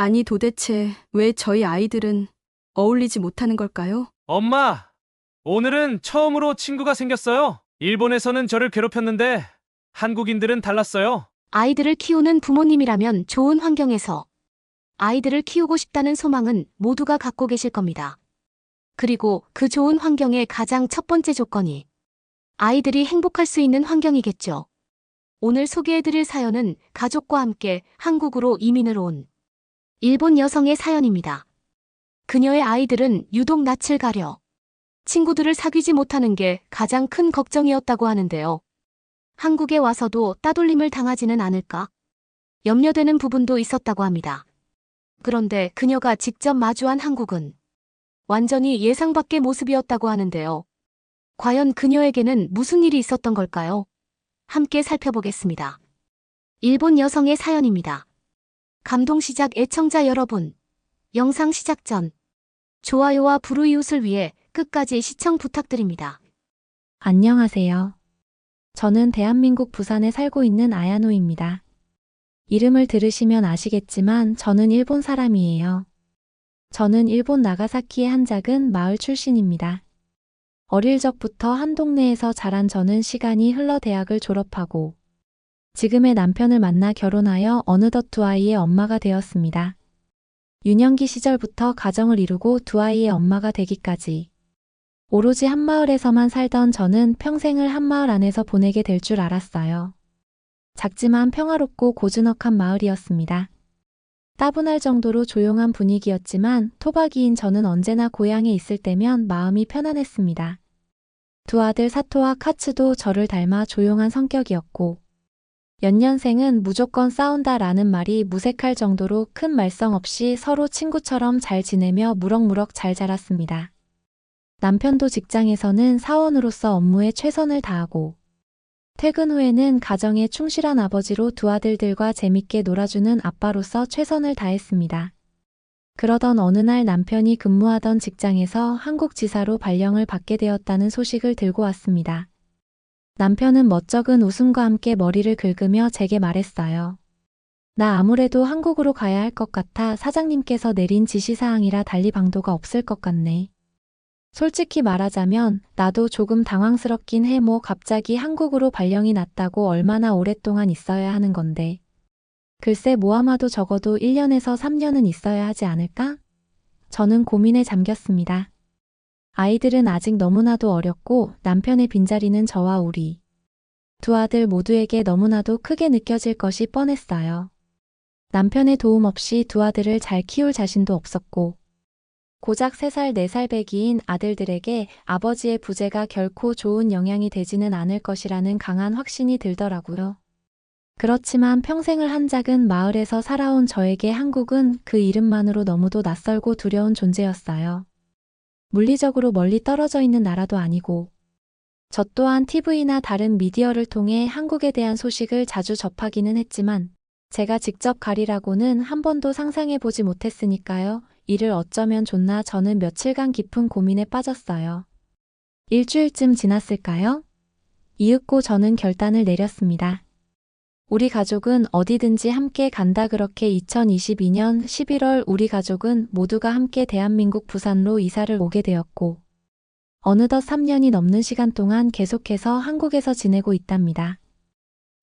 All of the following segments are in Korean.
아니 도대체 왜 저희 아이들은 어울리지 못하는 걸까요? 엄마, 오늘은 처음으로 친구가 생겼어요. 일본에서는 저를 괴롭혔는데 한국인들은 달랐어요. 아이들을 키우는 부모님이라면 좋은 환경에서 아이들을 키우고 싶다는 소망은 모두가 갖고 계실 겁니다. 그리고 그 좋은 환경의 가장 첫 번째 조건이 아이들이 행복할 수 있는 환경이겠죠. 오늘 소개해드릴 사연은 가족과 함께 한국으로 이민을 온 일본 여성의 사연입니다. 그녀의 아이들은 유독 낯을 가려 친구들을 사귀지 못하는 게 가장 큰 걱정이었다고 하는데요. 한국에 와서도 따돌림을 당하지는 않을까? 염려되는 부분도 있었다고 합니다. 그런데 그녀가 직접 마주한 한국은 완전히 예상 밖의 모습이었다고 하는데요. 과연 그녀에게는 무슨 일이 있었던 걸까요? 함께 살펴보겠습니다. 일본 여성의 사연입니다. 감동시작 애청자 여러분, 영상 시작 전 좋아요와 불우이웃을 위해 끝까지 시청 부탁드립니다. 안녕하세요. 저는 대한민국 부산에 살고 있는 아야노입니다. 이름을 들으시면 아시겠지만 저는 일본 사람이에요. 저는 일본 나가사키의 한 작은 마을 출신입니다. 어릴 적부터 한 동네에서 자란 저는 시간이 흘러 대학을 졸업하고 지금의 남편을 만나 결혼하여 어느덧 두 아이의 엄마가 되었습니다. 유년기 시절부터 가정을 이루고 두 아이의 엄마가 되기까지 오로지 한 마을에서만 살던 저는 평생을 한 마을 안에서 보내게 될 줄 알았어요. 작지만 평화롭고 고즈넉한 마을이었습니다. 따분할 정도로 조용한 분위기였지만 토박이인 저는 언제나 고향에 있을 때면 마음이 편안했습니다. 두 아들 사토와 카츠도 저를 닮아 조용한 성격이었고 연년생은 무조건 싸운다라는 말이 무색할 정도로 큰 말썽 없이 서로 친구처럼 잘 지내며 무럭무럭 잘 자랐습니다. 남편도 직장에서는 사원으로서 업무에 최선을 다하고 퇴근 후에는 가정에 충실한 아버지로 두 아들들과 재밌게 놀아주는 아빠로서 최선을 다했습니다. 그러던 어느 날 남편이 근무하던 직장에서 한국 지사로 발령을 받게 되었다는 소식을 들고 왔습니다. 남편은 멋쩍은 웃음과 함께 머리를 긁으며 제게 말했어요. 나 아무래도 한국으로 가야 할 것 같아 사장님께서 내린 지시사항이라 달리 방도가 없을 것 같네. 솔직히 말하자면 나도 조금 당황스럽긴 해. 뭐 갑자기 한국으로 발령이 났다고 얼마나 오랫동안 있어야 하는 건데. 글쎄 뭐 아마도 적어도 1년에서 3년은 있어야 하지 않을까? 저는 고민에 잠겼습니다. 아이들은 아직 너무나도 어렸고 남편의 빈자리는 저와 우리 두 아들 모두에게 너무나도 크게 느껴질 것이 뻔했어요. 남편의 도움 없이 두 아들을 잘 키울 자신도 없었고 고작 3살, 4살 배기인 아들들에게 아버지의 부재가 결코 좋은 영향이 되지는 않을 것이라는 강한 확신이 들더라고요. 그렇지만 평생을 한 작은 마을에서 살아온 저에게 한국은 그 이름만으로 너무도 낯설고 두려운 존재였어요. 물리적으로 멀리 떨어져 있는 나라도 아니고 저 또한 TV나 다른 미디어를 통해 한국에 대한 소식을 자주 접하기는 했지만 제가 직접 가리라고는 한 번도 상상해보지 못했으니까요. 이를 어쩌면 좋나 저는 며칠간 깊은 고민에 빠졌어요. 일주일쯤 지났을까요? 이윽고 저는 결단을 내렸습니다. 우리 가족은 어디든지 함께 간다. 그렇게 2022년 11월 우리 가족은 모두가 함께 대한민국 부산로 이사를 오게 되었고 어느덧 3년이 넘는 시간 동안 계속해서 한국에서 지내고 있답니다.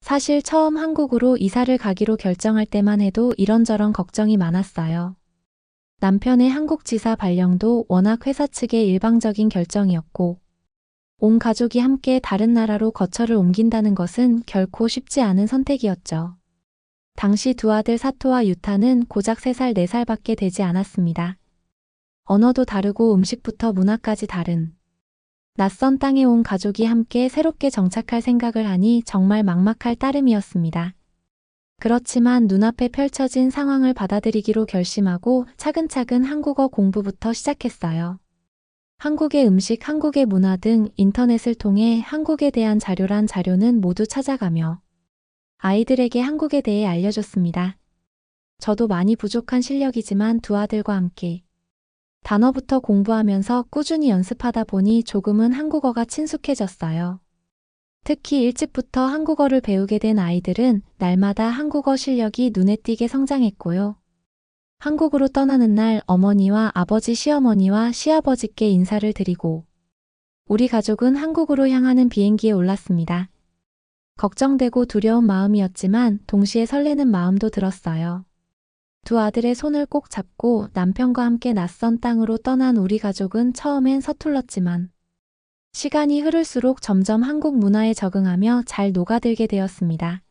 사실 처음 한국으로 이사를 가기로 결정할 때만 해도 이런저런 걱정이 많았어요. 남편의 한국 지사 발령도 워낙 회사 측의 일방적인 결정이었고 온 가족이 함께 다른 나라로 거처를 옮긴다는 것은 결코 쉽지 않은 선택이었죠. 당시 두 아들 사토와 유타는 고작 3살, 4살밖에 되지 않았습니다. 언어도 다르고 음식부터 문화까지 다른 낯선 땅에 온 가족이 함께 새롭게 정착할 생각을 하니 정말 막막할 따름이었습니다. 그렇지만 눈앞에 펼쳐진 상황을 받아들이기로 결심하고 차근차근 한국어 공부부터 시작했어요. 한국의 음식, 한국의 문화 등 인터넷을 통해 한국에 대한 자료란 자료는 모두 찾아가며 아이들에게 한국에 대해 알려줬습니다. 저도 많이 부족한 실력이지만 두 아들과 함께 단어부터 공부하면서 꾸준히 연습하다 보니 조금은 한국어가 친숙해졌어요. 특히 일찍부터 한국어를 배우게 된 아이들은 날마다 한국어 실력이 눈에 띄게 성장했고요. 한국으로 떠나는 날 어머니와 아버지, 시어머니와 시아버지께 인사를 드리고 우리 가족은 한국으로 향하는 비행기에 올랐습니다. 걱정되고 두려운 마음이었지만 동시에 설레는 마음도 들었어요. 두 아들의 손을 꼭 잡고 남편과 함께 낯선 땅으로 떠난 우리 가족은 처음엔 서툴렀지만 시간이 흐를수록 점점 한국 문화에 적응하며 잘 녹아들게 되었습니다.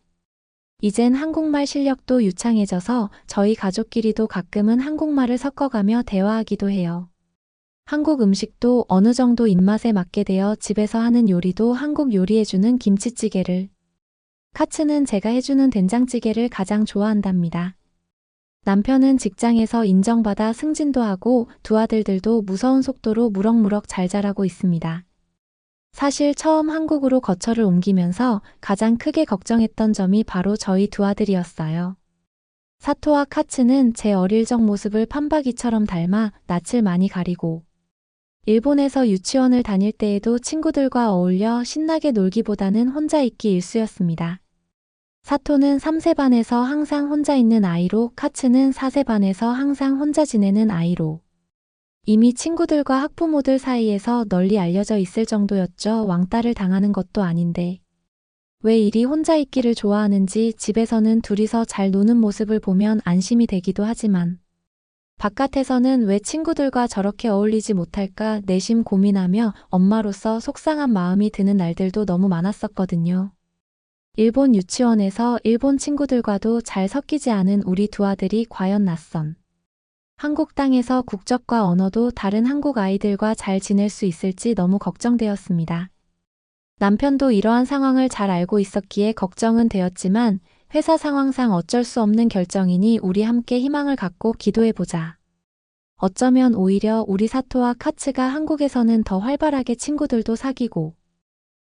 이젠 한국말 실력도 유창해져서 저희 가족끼리도 가끔은 한국말을 섞어가며 대화하기도 해요. 한국 음식도 어느 정도 입맛에 맞게 되어 집에서 하는 요리도 한국 요리해주는 김치찌개를, 카츠는 제가 해주는 된장찌개를 가장 좋아한답니다. 남편은 직장에서 인정받아 승진도 하고 두 아들들도 무서운 속도로 무럭무럭 잘 자라고 있습니다. 사실 처음 한국으로 거처를 옮기면서 가장 크게 걱정했던 점이 바로 저희 두 아들이었어요. 사토와 카츠는 제 어릴 적 모습을 판박이처럼 닮아 낯을 많이 가리고 일본에서 유치원을 다닐 때에도 친구들과 어울려 신나게 놀기보다는 혼자 있기 일쑤였습니다. 사토는 3세 반에서 항상 혼자 있는 아이로, 카츠는 4세 반에서 항상 혼자 지내는 아이로 이미 친구들과 학부모들 사이에서 널리 알려져 있을 정도였죠. 왕따를 당하는 것도 아닌데 왜 이리 혼자 있기를 좋아하는지 집에서는 둘이서 잘 노는 모습을 보면 안심이 되기도 하지만 바깥에서는 왜 친구들과 저렇게 어울리지 못할까 내심 고민하며 엄마로서 속상한 마음이 드는 날들도 너무 많았었거든요. 일본 유치원에서 일본 친구들과도 잘 섞이지 않은 우리 두 아들이 과연 낯선 한국 땅에서 국적과 언어도 다른 한국 아이들과 잘 지낼 수 있을지 너무 걱정되었습니다. 남편도 이러한 상황을 잘 알고 있었기에 걱정은 되었지만 회사 상황상 어쩔 수 없는 결정이니 우리 함께 희망을 갖고 기도해보자. 어쩌면 오히려 우리 사토와 카츠가 한국에서는 더 활발하게 친구들도 사귀고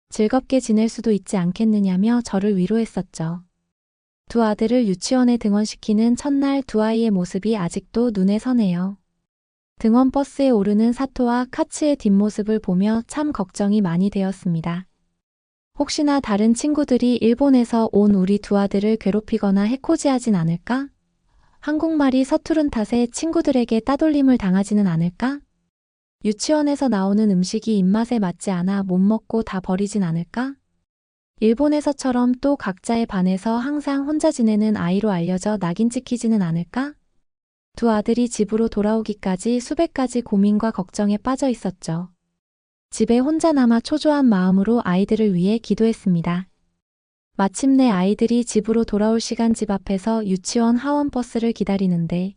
즐겁게 지낼 수도 있지 않겠느냐며 저를 위로했었죠. 두 아들을 유치원에 등원시키는 첫날 두 아이의 모습이 아직도 눈에 선해요. 등원 버스에 오르는 사토와 카츠의 뒷모습을 보며 참 걱정이 많이 되었습니다. 혹시나 다른 친구들이 일본에서 온 우리 두 아들을 괴롭히거나 해코지하진 않을까? 한국말이 서투른 탓에 친구들에게 따돌림을 당하지는 않을까? 유치원에서 나오는 음식이 입맛에 맞지 않아 못 먹고 다 버리진 않을까? 일본에서처럼 또 각자의 반에서 항상 혼자 지내는 아이로 알려져 낙인 찍히지는 않을까? 두 아들이 집으로 돌아오기까지 수백 가지 고민과 걱정에 빠져 있었죠. 집에 혼자 남아 초조한 마음으로 아이들을 위해 기도했습니다. 마침내 아이들이 집으로 돌아올 시간 집 앞에서 유치원 하원 버스를 기다리는데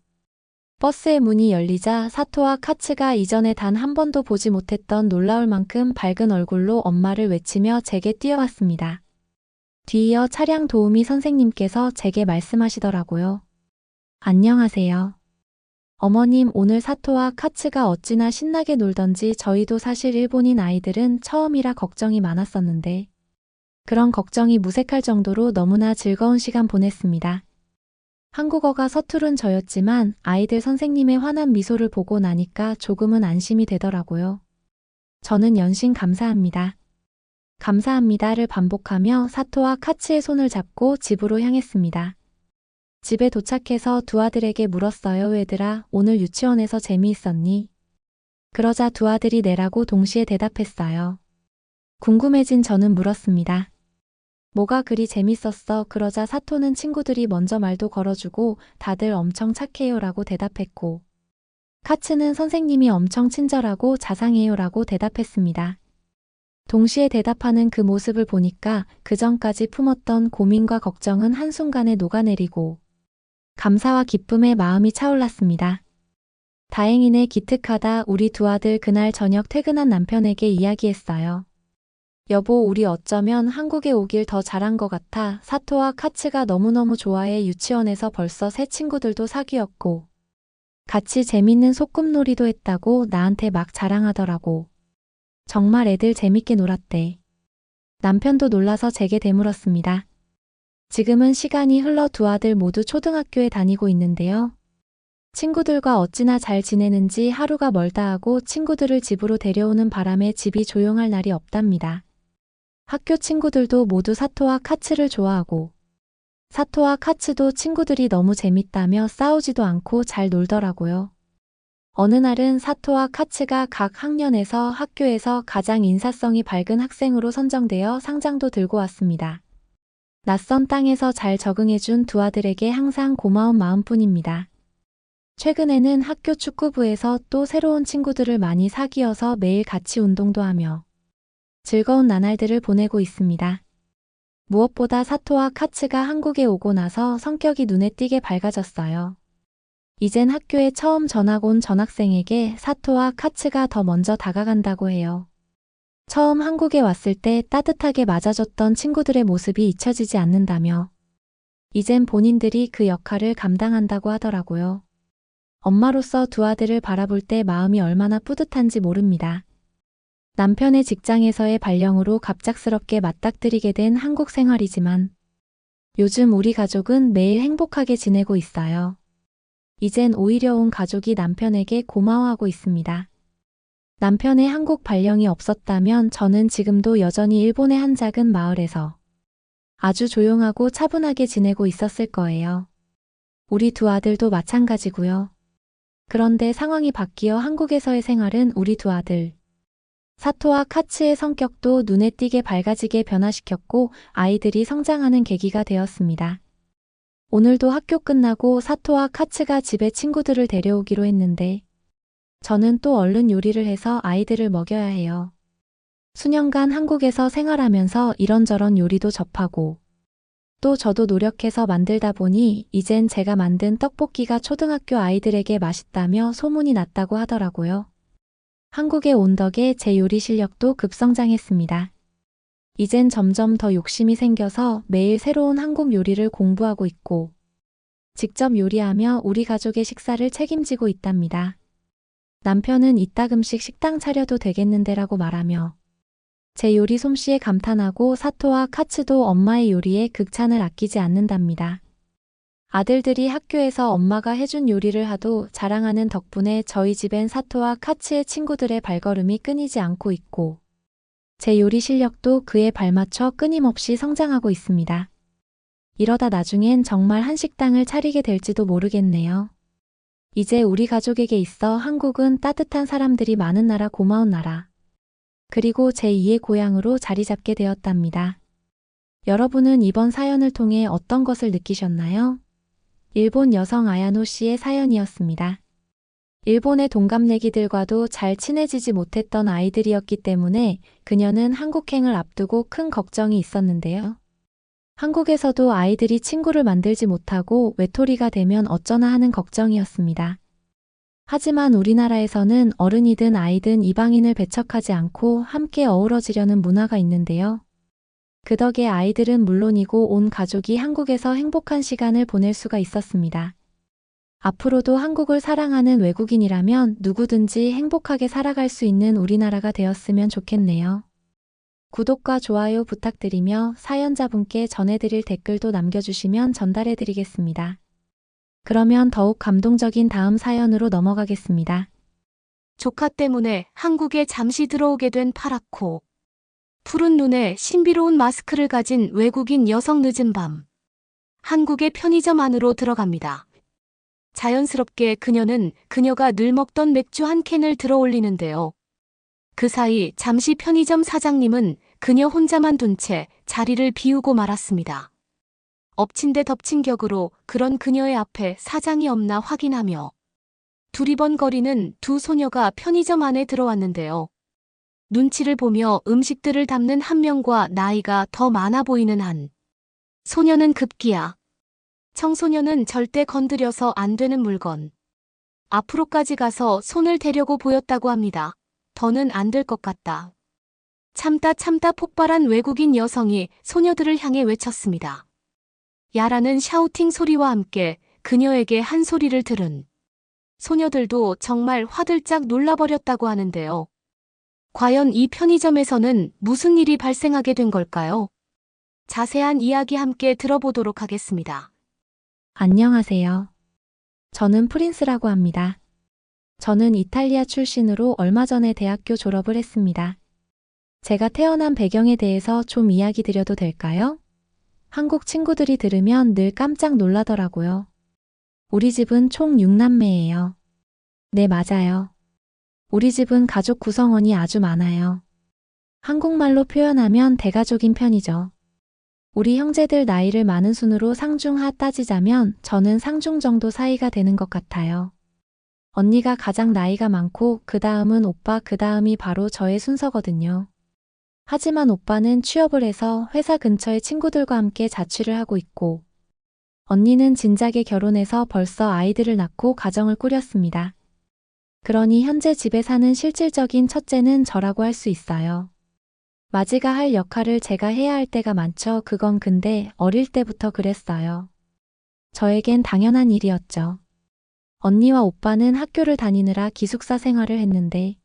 버스의 문이 열리자 사토와 카츠가 이전에 단 한 번도 보지 못했던 놀라울 만큼 밝은 얼굴로 엄마를 외치며 제게 뛰어왔습니다. 뒤이어 차량 도우미 선생님께서 제게 말씀하시더라고요. 안녕하세요. 어머님, 오늘 사토와 카츠가 어찌나 신나게 놀던지 저희도 사실 일본인 아이들은 처음이라 걱정이 많았었는데 그런 걱정이 무색할 정도로 너무나 즐거운 시간 보냈습니다. 한국어가 서투른 저였지만 아이들 선생님의 환한 미소를 보고 나니까 조금은 안심이 되더라고요. 저는 연신 감사합니다. 감사합니다를 반복하며 사토와 카츠의 손을 잡고 집으로 향했습니다. 집에 도착해서 두 아들에게 물었어요. 얘들아, 오늘 유치원에서 재미있었니? 그러자 두 아들이 네라고 동시에 대답했어요. 궁금해진 저는 물었습니다. 뭐가 그리 재밌었어? 그러자 사토는 친구들이 먼저 말도 걸어주고 다들 엄청 착해요 라고 대답했고 카츠는 선생님이 엄청 친절하고 자상해요 라고 대답했습니다. 동시에 대답하는 그 모습을 보니까 그전까지 품었던 고민과 걱정은 한순간에 녹아내리고 감사와 기쁨의 마음이 차올랐습니다. 다행이네. 기특하다. 우리 두 아들 그날 저녁 퇴근한 남편에게 이야기했어요. 여보, 우리 어쩌면 한국에 오길 더 잘한 것 같아. 사토와 카츠가 너무너무 좋아해. 유치원에서 벌써 새 친구들도 사귀었고 같이 재밌는 소꿉놀이도 했다고 나한테 막 자랑하더라고. 정말 애들 재밌게 놀았대. 남편도 놀라서 제게 되물었습니다. 지금은 시간이 흘러 두 아들 모두 초등학교에 다니고 있는데요. 친구들과 어찌나 잘 지내는지 하루가 멀다 하고 친구들을 집으로 데려오는 바람에 집이 조용할 날이 없답니다. 학교 친구들도 모두 사토와 카츠를 좋아하고 사토와 카츠도 친구들이 너무 재밌다며 싸우지도 않고 잘 놀더라고요. 어느 날은 사토와 카츠가 각 학년에서 학교에서 가장 인사성이 밝은 학생으로 선정되어 상장도 들고 왔습니다. 낯선 땅에서 잘 적응해준 두 아들에게 항상 고마운 마음뿐입니다. 최근에는 학교 축구부에서 또 새로운 친구들을 많이 사귀어서 매일 같이 운동도 하며 즐거운 나날들을 보내고 있습니다. 무엇보다 사토와 카츠가 한국에 오고 나서 성격이 눈에 띄게 밝아졌어요. 이젠 학교에 처음 전학 온 전학생에게 사토와 카츠가 더 먼저 다가간다고 해요. 처음 한국에 왔을 때 따뜻하게 맞아줬던 친구들의 모습이 잊혀지지 않는다며 이젠 본인들이 그 역할을 감당한다고 하더라고요. 엄마로서 두 아들을 바라볼 때 마음이 얼마나 뿌듯한지 모릅니다. 남편의 직장에서의 발령으로 갑작스럽게 맞닥뜨리게 된 한국 생활이지만 요즘 우리 가족은 매일 행복하게 지내고 있어요. 이젠 오히려 온 가족이 남편에게 고마워하고 있습니다. 남편의 한국 발령이 없었다면 저는 지금도 여전히 일본의 한 작은 마을에서 아주 조용하고 차분하게 지내고 있었을 거예요. 우리 두 아들도 마찬가지고요. 그런데 상황이 바뀌어 한국에서의 생활은 우리 두 아들 사토와 카츠의 성격도 눈에 띄게 밝아지게 변화시켰고 아이들이 성장하는 계기가 되었습니다. 오늘도 학교 끝나고 사토와 카츠가 집에 친구들을 데려오기로 했는데 저는 또 얼른 요리를 해서 아이들을 먹여야 해요. 수년간 한국에서 생활하면서 이런저런 요리도 접하고 또 저도 노력해서 만들다 보니 이젠 제가 만든 떡볶이가 초등학교 아이들에게 맛있다며 소문이 났다고 하더라고요. 한국에 온 덕에 제 요리 실력도 급성장했습니다. 이젠 점점 더 욕심이 생겨서 매일 새로운 한국 요리를 공부하고 있고 직접 요리하며 우리 가족의 식사를 책임지고 있답니다. 남편은 이따금씩 식당 차려도 되겠는데라고 말하며 제 요리 솜씨에 감탄하고 사토와 카츠도 엄마의 요리에 극찬을 아끼지 않는답니다. 아들들이 학교에서 엄마가 해준 요리를 하도 자랑하는 덕분에 저희 집엔 사토와 카츠의 친구들의 발걸음이 끊이지 않고 있고 제 요리 실력도 그에 발맞춰 끊임없이 성장하고 있습니다. 이러다 나중엔 정말 한식당을 차리게 될지도 모르겠네요. 이제 우리 가족에게 있어 한국은 따뜻한 사람들이 많은 나라, 고마운 나라. 그리고 제2의 고향으로 자리 잡게 되었답니다. 여러분은 이번 사연을 통해 어떤 것을 느끼셨나요? 일본 여성 아야노 씨의 사연이었습니다. 일본의 동갑내기들과도 잘 친해지지 못했던 아이들이었기 때문에 그녀는 한국행을 앞두고 큰 걱정이 있었는데요. 한국에서도 아이들이 친구를 만들지 못하고 외톨이가 되면 어쩌나 하는 걱정이었습니다. 하지만 우리나라에서는 어른이든 아이든 이방인을 배척하지 않고 함께 어우러지려는 문화가 있는데요. 그 덕에 아이들은 물론이고 온 가족이 한국에서 행복한 시간을 보낼 수가 있었습니다. 앞으로도 한국을 사랑하는 외국인이라면 누구든지 행복하게 살아갈 수 있는 우리나라가 되었으면 좋겠네요. 구독과 좋아요 부탁드리며 사연자분께 전해드릴 댓글도 남겨주시면 전달해드리겠습니다. 그러면 더욱 감동적인 다음 사연으로 넘어가겠습니다. 조카 때문에 한국에 잠시 들어오게 된 파랗고 푸른 눈에 신비로운 마스크를 가진 외국인 여성 늦은 밤. 한국의 편의점 안으로 들어갑니다. 자연스럽게 그녀는 그녀가 늘 먹던 맥주 한 캔을 들어 올리는데요. 그 사이 잠시 편의점 사장님은 그녀 혼자만 둔 채 자리를 비우고 말았습니다. 엎친 데 덮친 격으로 그런 그녀의 앞에 사장이 없나 확인하며 두리번거리는 두 소녀가 편의점 안에 들어왔는데요. 눈치를 보며 음식들을 담는 한 명과 나이가 더 많아 보이는 한 소녀는 급기야 청소년은 절대 건드려서 안 되는 물건. 앞으로까지 가서 손을 대려고 보였다고 합니다. 더는 안 될 것 같다. 참다 폭발한 외국인 여성이 소녀들을 향해 외쳤습니다. 야라는 샤우팅 소리와 함께 그녀에게 한 소리를 들은 소녀들도 정말 화들짝 놀라버렸다고 하는데요. 과연 이 편의점에서는 무슨 일이 발생하게 된 걸까요? 자세한 이야기 함께 들어보도록 하겠습니다. 안녕하세요. 저는 프린스라고 합니다. 저는 이탈리아 출신으로 얼마 전에 대학교 졸업을 했습니다. 제가 태어난 배경에 대해서 좀 이야기 드려도 될까요? 한국 친구들이 들으면 늘 깜짝 놀라더라고요. 우리 집은 총 6남매예요. 네, 맞아요. 우리 집은 가족 구성원이 아주 많아요. 한국말로 표현하면 대가족인 편이죠. 우리 형제들 나이를 많은 순으로 상중하 따지자면 저는 상중 정도 사이가 되는 것 같아요. 언니가 가장 나이가 많고 그 다음은 오빠, 그 다음이 바로 저의 순서거든요. 하지만 오빠는 취업을 해서 회사 근처의 친구들과 함께 자취를 하고 있고, 언니는 진작에 결혼해서 벌써 아이들을 낳고 가정을 꾸렸습니다. 그러니 현재 집에 사는 실질적인 첫째는 저라고 할 수 있어요. 마지가 할 역할을 제가 해야 할 때가 많죠. 그건 근데 어릴 때부터 그랬어요. 저에겐 당연한 일이었죠. 언니와 오빠는 학교를 다니느라 기숙사 생활을 했는데,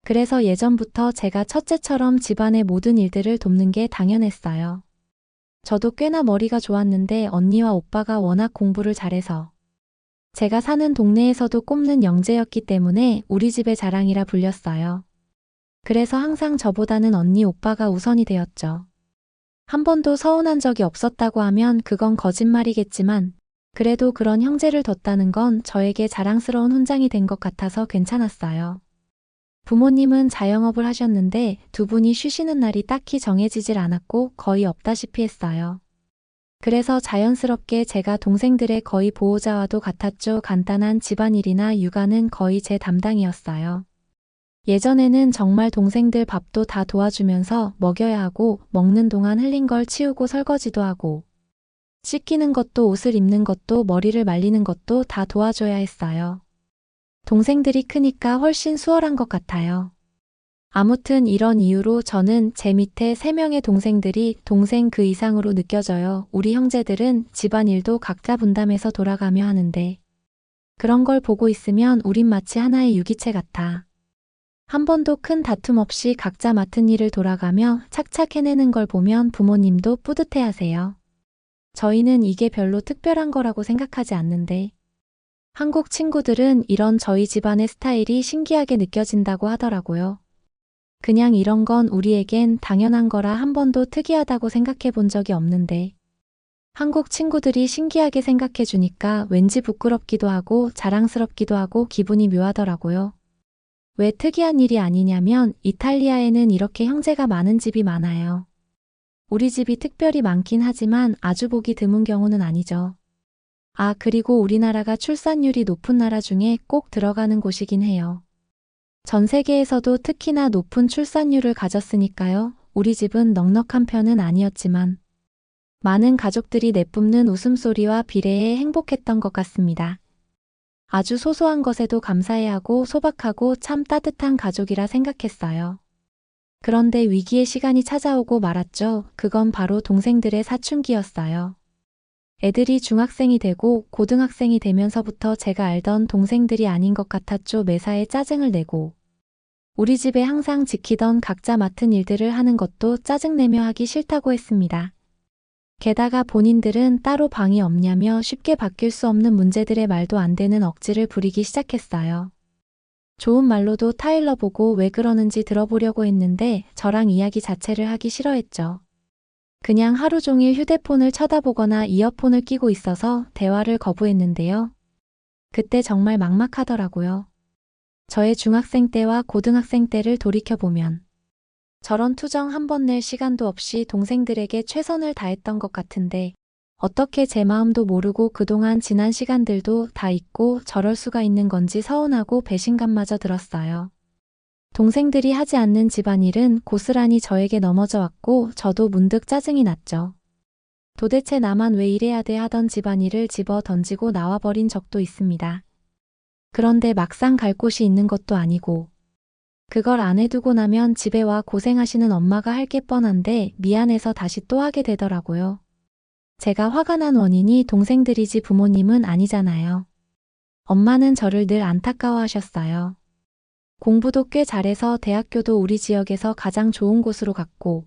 그래서 예전부터 제가 첫째처럼 집안의 모든 일들을 돕는 게 당연했어요. 저도 꽤나 머리가 좋았는데 언니와 오빠가 워낙 공부를 잘해서 제가 사는 동네에서도 꼽는 영재였기 때문에 우리 집의 자랑이라 불렸어요. 그래서 항상 저보다는 언니 오빠가 우선이 되었죠. 한 번도 서운한 적이 없었다고 하면 그건 거짓말이겠지만 그래도 그런 형제를 뒀다는 건 저에게 자랑스러운 훈장이 된 것 같아서 괜찮았어요. 부모님은 자영업을 하셨는데 두 분이 쉬시는 날이 딱히 정해지질 않았고 거의 없다시피 했어요. 그래서 자연스럽게 제가 동생들의 거의 보호자와도 같았죠. 간단한 집안일이나 육아는 거의 제 담당이었어요. 예전에는 정말 동생들 밥도 다 도와주면서 먹여야 하고 먹는 동안 흘린 걸 치우고 설거지도 하고 씻기는 것도 옷을 입는 것도 머리를 말리는 것도 다 도와줘야 했어요. 동생들이 크니까 훨씬 수월한 것 같아요. 아무튼 이런 이유로 저는 제 밑에 3명의 동생들이 동생 그 이상으로 느껴져요. 우리 형제들은 집안일도 각자 분담해서 돌아가며 하는데 그런 걸 보고 있으면 우린 마치 하나의 유기체 같아. 한 번도 큰 다툼 없이 각자 맡은 일을 돌아가며 착착 해내는 걸 보면 부모님도 뿌듯해하세요. 저희는 이게 별로 특별한 거라고 생각하지 않는데 한국 친구들은 이런 저희 집안의 스타일이 신기하게 느껴진다고 하더라고요. 그냥 이런 건 우리에겐 당연한 거라 한 번도 특이하다고 생각해 본 적이 없는데 한국 친구들이 신기하게 생각해 주니까 왠지 부끄럽기도 하고 자랑스럽기도 하고 기분이 묘하더라고요. 왜 특이한 일이 아니냐면 이탈리아에는 이렇게 형제가 많은 집이 많아요. 우리 집이 특별히 많긴 하지만 아주 보기 드문 경우는 아니죠. 아, 그리고 우리나라가 출산율이 높은 나라 중에 꼭 들어가는 곳이긴 해요. 전 세계에서도 특히나 높은 출산율을 가졌으니까요. 우리 집은 넉넉한 편은 아니었지만 많은 가족들이 내뿜는 웃음소리와 비례해 행복했던 것 같습니다. 아주 소소한 것에도 감사해하고 소박하고 참 따뜻한 가족이라 생각했어요. 그런데 위기의 시간이 찾아오고 말았죠. 그건 바로 동생들의 사춘기였어요. 애들이 중학생이 되고 고등학생이 되면서부터 제가 알던 동생들이 아닌 것 같았죠. 매사에 짜증을 내고 우리 집에 항상 지키던 각자 맡은 일들을 하는 것도 짜증내며 하기 싫다고 했습니다. 게다가 본인들은 따로 방이 없냐며 쉽게 바뀔 수 없는 문제들의 말도 안 되는 억지를 부리기 시작했어요. 좋은 말로도 타일러 보고 왜 그러는지 들어보려고 했는데 저랑 이야기 자체를 하기 싫어했죠. 그냥 하루 종일 휴대폰을 쳐다보거나 이어폰을 끼고 있어서 대화를 거부했는데요. 그때 정말 막막하더라고요. 저의 중학생 때와 고등학생 때를 돌이켜보면 저런 투정 한 번 낼 시간도 없이 동생들에게 최선을 다했던 것 같은데 어떻게 제 마음도 모르고 그동안 지난 시간들도 다 잊고 저럴 수가 있는 건지 서운하고 배신감마저 들었어요. 동생들이 하지 않는 집안일은 고스란히 저에게 넘어져 왔고 저도 문득 짜증이 났죠. 도대체 나만 왜 이래야 돼 하던 집안일을 집어 던지고 나와버린 적도 있습니다. 그런데 막상 갈 곳이 있는 것도 아니고 그걸 안 해두고 나면 집에 와 고생하시는 엄마가 할 게 뻔한데 미안해서 다시 또 하게 되더라고요. 제가 화가 난 원인이 동생들이지 부모님은 아니잖아요. 엄마는 저를 늘 안타까워하셨어요. 공부도 꽤 잘해서 대학교도 우리 지역에서 가장 좋은 곳으로 갔고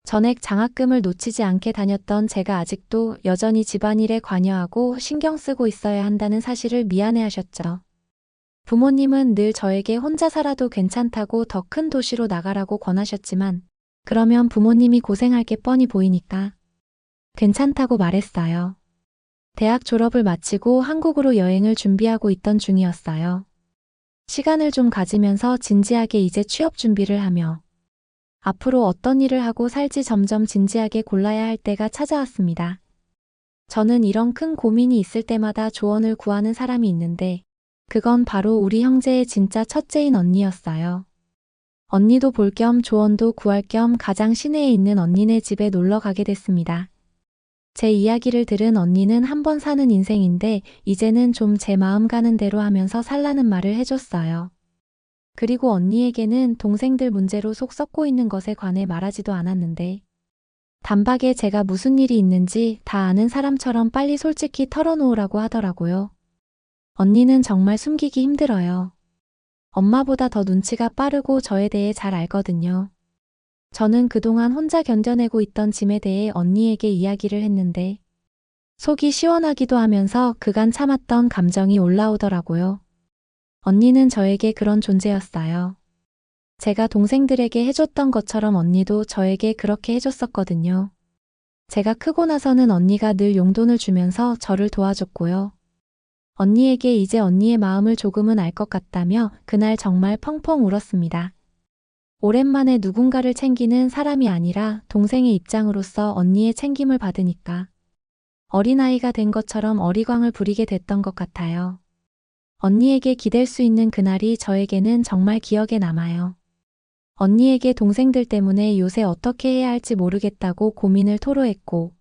전액 장학금을 놓치지 않게 다녔던 제가 아직도 여전히 집안일에 관여하고 신경 쓰고 있어야 한다는 사실을 미안해하셨죠. 부모님은 늘 저에게 혼자 살아도 괜찮다고 더 큰 도시로 나가라고 권하셨지만 그러면 부모님이 고생할 게 뻔히 보이니까 괜찮다고 말했어요. 대학 졸업을 마치고 한국으로 여행을 준비하고 있던 중이었어요. 시간을 좀 가지면서 진지하게 이제 취업 준비를 하며 앞으로 어떤 일을 하고 살지 점점 진지하게 골라야 할 때가 찾아왔습니다. 저는 이런 큰 고민이 있을 때마다 조언을 구하는 사람이 있는데 그건 바로 우리 형제의 진짜 첫째인 언니였어요. 언니도 볼 겸 조언도 구할 겸 가장 시내에 있는 언니네 집에 놀러 가게 됐습니다. 제 이야기를 들은 언니는 한 번 사는 인생인데 이제는 좀 제 마음 가는 대로 하면서 살라는 말을 해줬어요. 그리고 언니에게는 동생들 문제로 속 썩고 있는 것에 관해 말하지도 않았는데 단박에 제가 무슨 일이 있는지 다 아는 사람처럼 빨리 솔직히 털어놓으라고 하더라고요. 언니는 정말 숨기기 힘들어요. 엄마보다 더 눈치가 빠르고 저에 대해 잘 알거든요. 저는 그동안 혼자 견뎌내고 있던 짐에 대해 언니에게 이야기를 했는데 속이 시원하기도 하면서 그간 참았던 감정이 올라오더라고요. 언니는 저에게 그런 존재였어요. 제가 동생들에게 해줬던 것처럼 언니도 저에게 그렇게 해줬었거든요. 제가 크고 나서는 언니가 늘 용돈을 주면서 저를 도와줬고요. 언니에게 이제 언니의 마음을 조금은 알 것 같다며 그날 정말 펑펑 울었습니다. 오랜만에 누군가를 챙기는 사람이 아니라 동생의 입장으로서 언니의 챙김을 받으니까 어린아이가 된 것처럼 어리광을 부리게 됐던 것 같아요. 언니에게 기댈 수 있는 그날이 저에게는 정말 기억에 남아요. 언니에게 동생들 때문에 요새 어떻게 해야 할지 모르겠다고 고민을 토로했고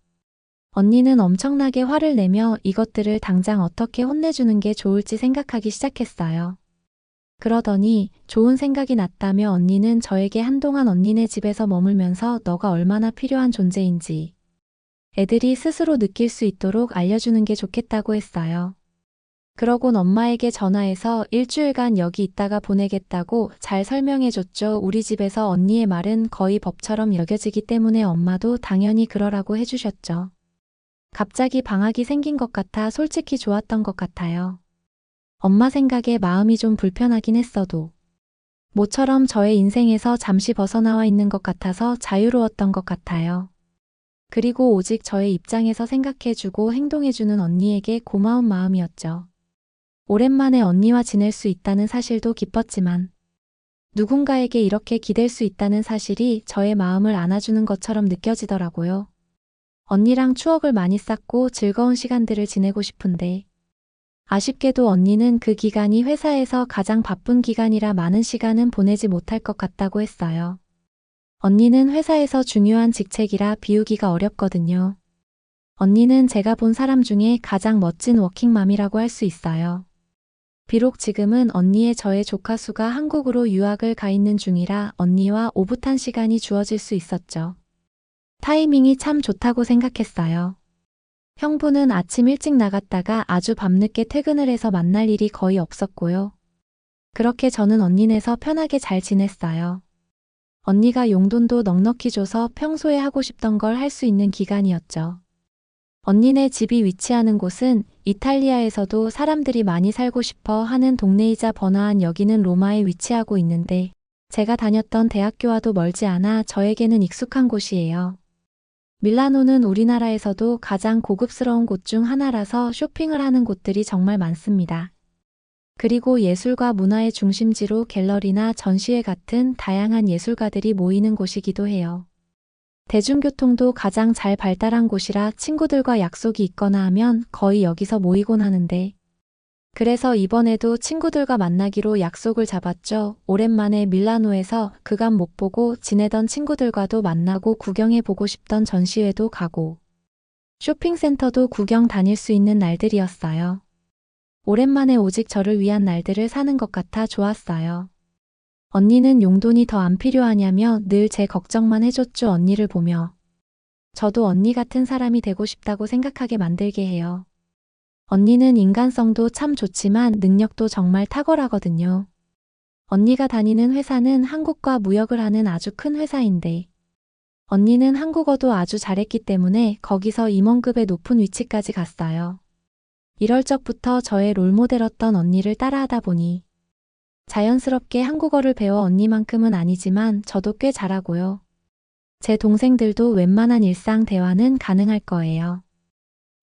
언니는 엄청나게 화를 내며 이것들을 당장 어떻게 혼내주는 게 좋을지 생각하기 시작했어요. 그러더니 좋은 생각이 났다며 언니는 저에게 한동안 언니네 집에서 머물면서 너가 얼마나 필요한 존재인지 애들이 스스로 느낄 수 있도록 알려주는 게 좋겠다고 했어요. 그러곤 엄마에게 전화해서 일주일간 여기 있다가 보내겠다고 잘 설명해줬죠. 우리 집에서 언니의 말은 거의 법처럼 여겨지기 때문에 엄마도 당연히 그러라고 해주셨죠. 갑자기 방학이 생긴 것 같아 솔직히 좋았던 것 같아요. 엄마 생각에 마음이 좀 불편하긴 했어도 모처럼 저의 인생에서 잠시 벗어나와 있는 것 같아서 자유로웠던 것 같아요. 그리고 오직 저의 입장에서 생각해주고 행동해주는 언니에게 고마운 마음이었죠. 오랜만에 언니와 지낼 수 있다는 사실도 기뻤지만 누군가에게 이렇게 기댈 수 있다는 사실이 저의 마음을 안아주는 것처럼 느껴지더라고요. 언니랑 추억을 많이 쌓고 즐거운 시간들을 지내고 싶은데 아쉽게도 언니는 그 기간이 회사에서 가장 바쁜 기간이라 많은 시간은 보내지 못할 것 같다고 했어요. 언니는 회사에서 중요한 직책이라 비우기가 어렵거든요. 언니는 제가 본 사람 중에 가장 멋진 워킹맘이라고 할 수 있어요. 비록 지금은 언니의 저의 조카 수가 한국으로 유학을 가 있는 중이라 언니와 오붓한 시간이 주어질 수 있었죠. 타이밍이 참 좋다고 생각했어요. 형부는 아침 일찍 나갔다가 아주 밤늦게 퇴근을 해서 만날 일이 거의 없었고요. 그렇게 저는 언니네서 편하게 잘 지냈어요. 언니가 용돈도 넉넉히 줘서 평소에 하고 싶던 걸 할 수 있는 기간이었죠. 언니네 집이 위치하는 곳은 이탈리아에서도 사람들이 많이 살고 싶어 하는 동네이자 번화한 여기는 로마에 위치하고 있는데 제가 다녔던 대학교와도 멀지 않아 저에게는 익숙한 곳이에요. 밀라노는 우리나라에서도 가장 고급스러운 곳 중 하나라서 쇼핑을 하는 곳들이 정말 많습니다. 그리고 예술과 문화의 중심지로 갤러리나 전시회 같은 다양한 예술가들이 모이는 곳이기도 해요. 대중교통도 가장 잘 발달한 곳이라 친구들과 약속이 있거나 하면 거의 여기서 모이곤 하는데 그래서 이번에도 친구들과 만나기로 약속을 잡았죠. 오랜만에 밀라노에서 그간 못 보고 지내던 친구들과도 만나고 구경해보고 싶던 전시회도 가고 쇼핑센터도 구경 다닐 수 있는 날들이었어요. 오랜만에 오직 저를 위한 날들을 사는 것 같아 좋았어요. 언니는 용돈이 더 안 필요하냐며 늘 제 걱정만 해줬죠. 언니를 보며 저도 언니 같은 사람이 되고 싶다고 생각하게 만들게 해요. 언니는 인간성도 참 좋지만 능력도 정말 탁월하거든요. 언니가 다니는 회사는 한국과 무역을 하는 아주 큰 회사인데 언니는 한국어도 아주 잘했기 때문에 거기서 임원급의 높은 위치까지 갔어요. 이럴 적부터 저의 롤모델이었던 언니를 따라하다 보니 자연스럽게 한국어를 배워 언니만큼은 아니지만 저도 꽤 잘하고요. 제 동생들도 웬만한 일상 대화는 가능할 거예요.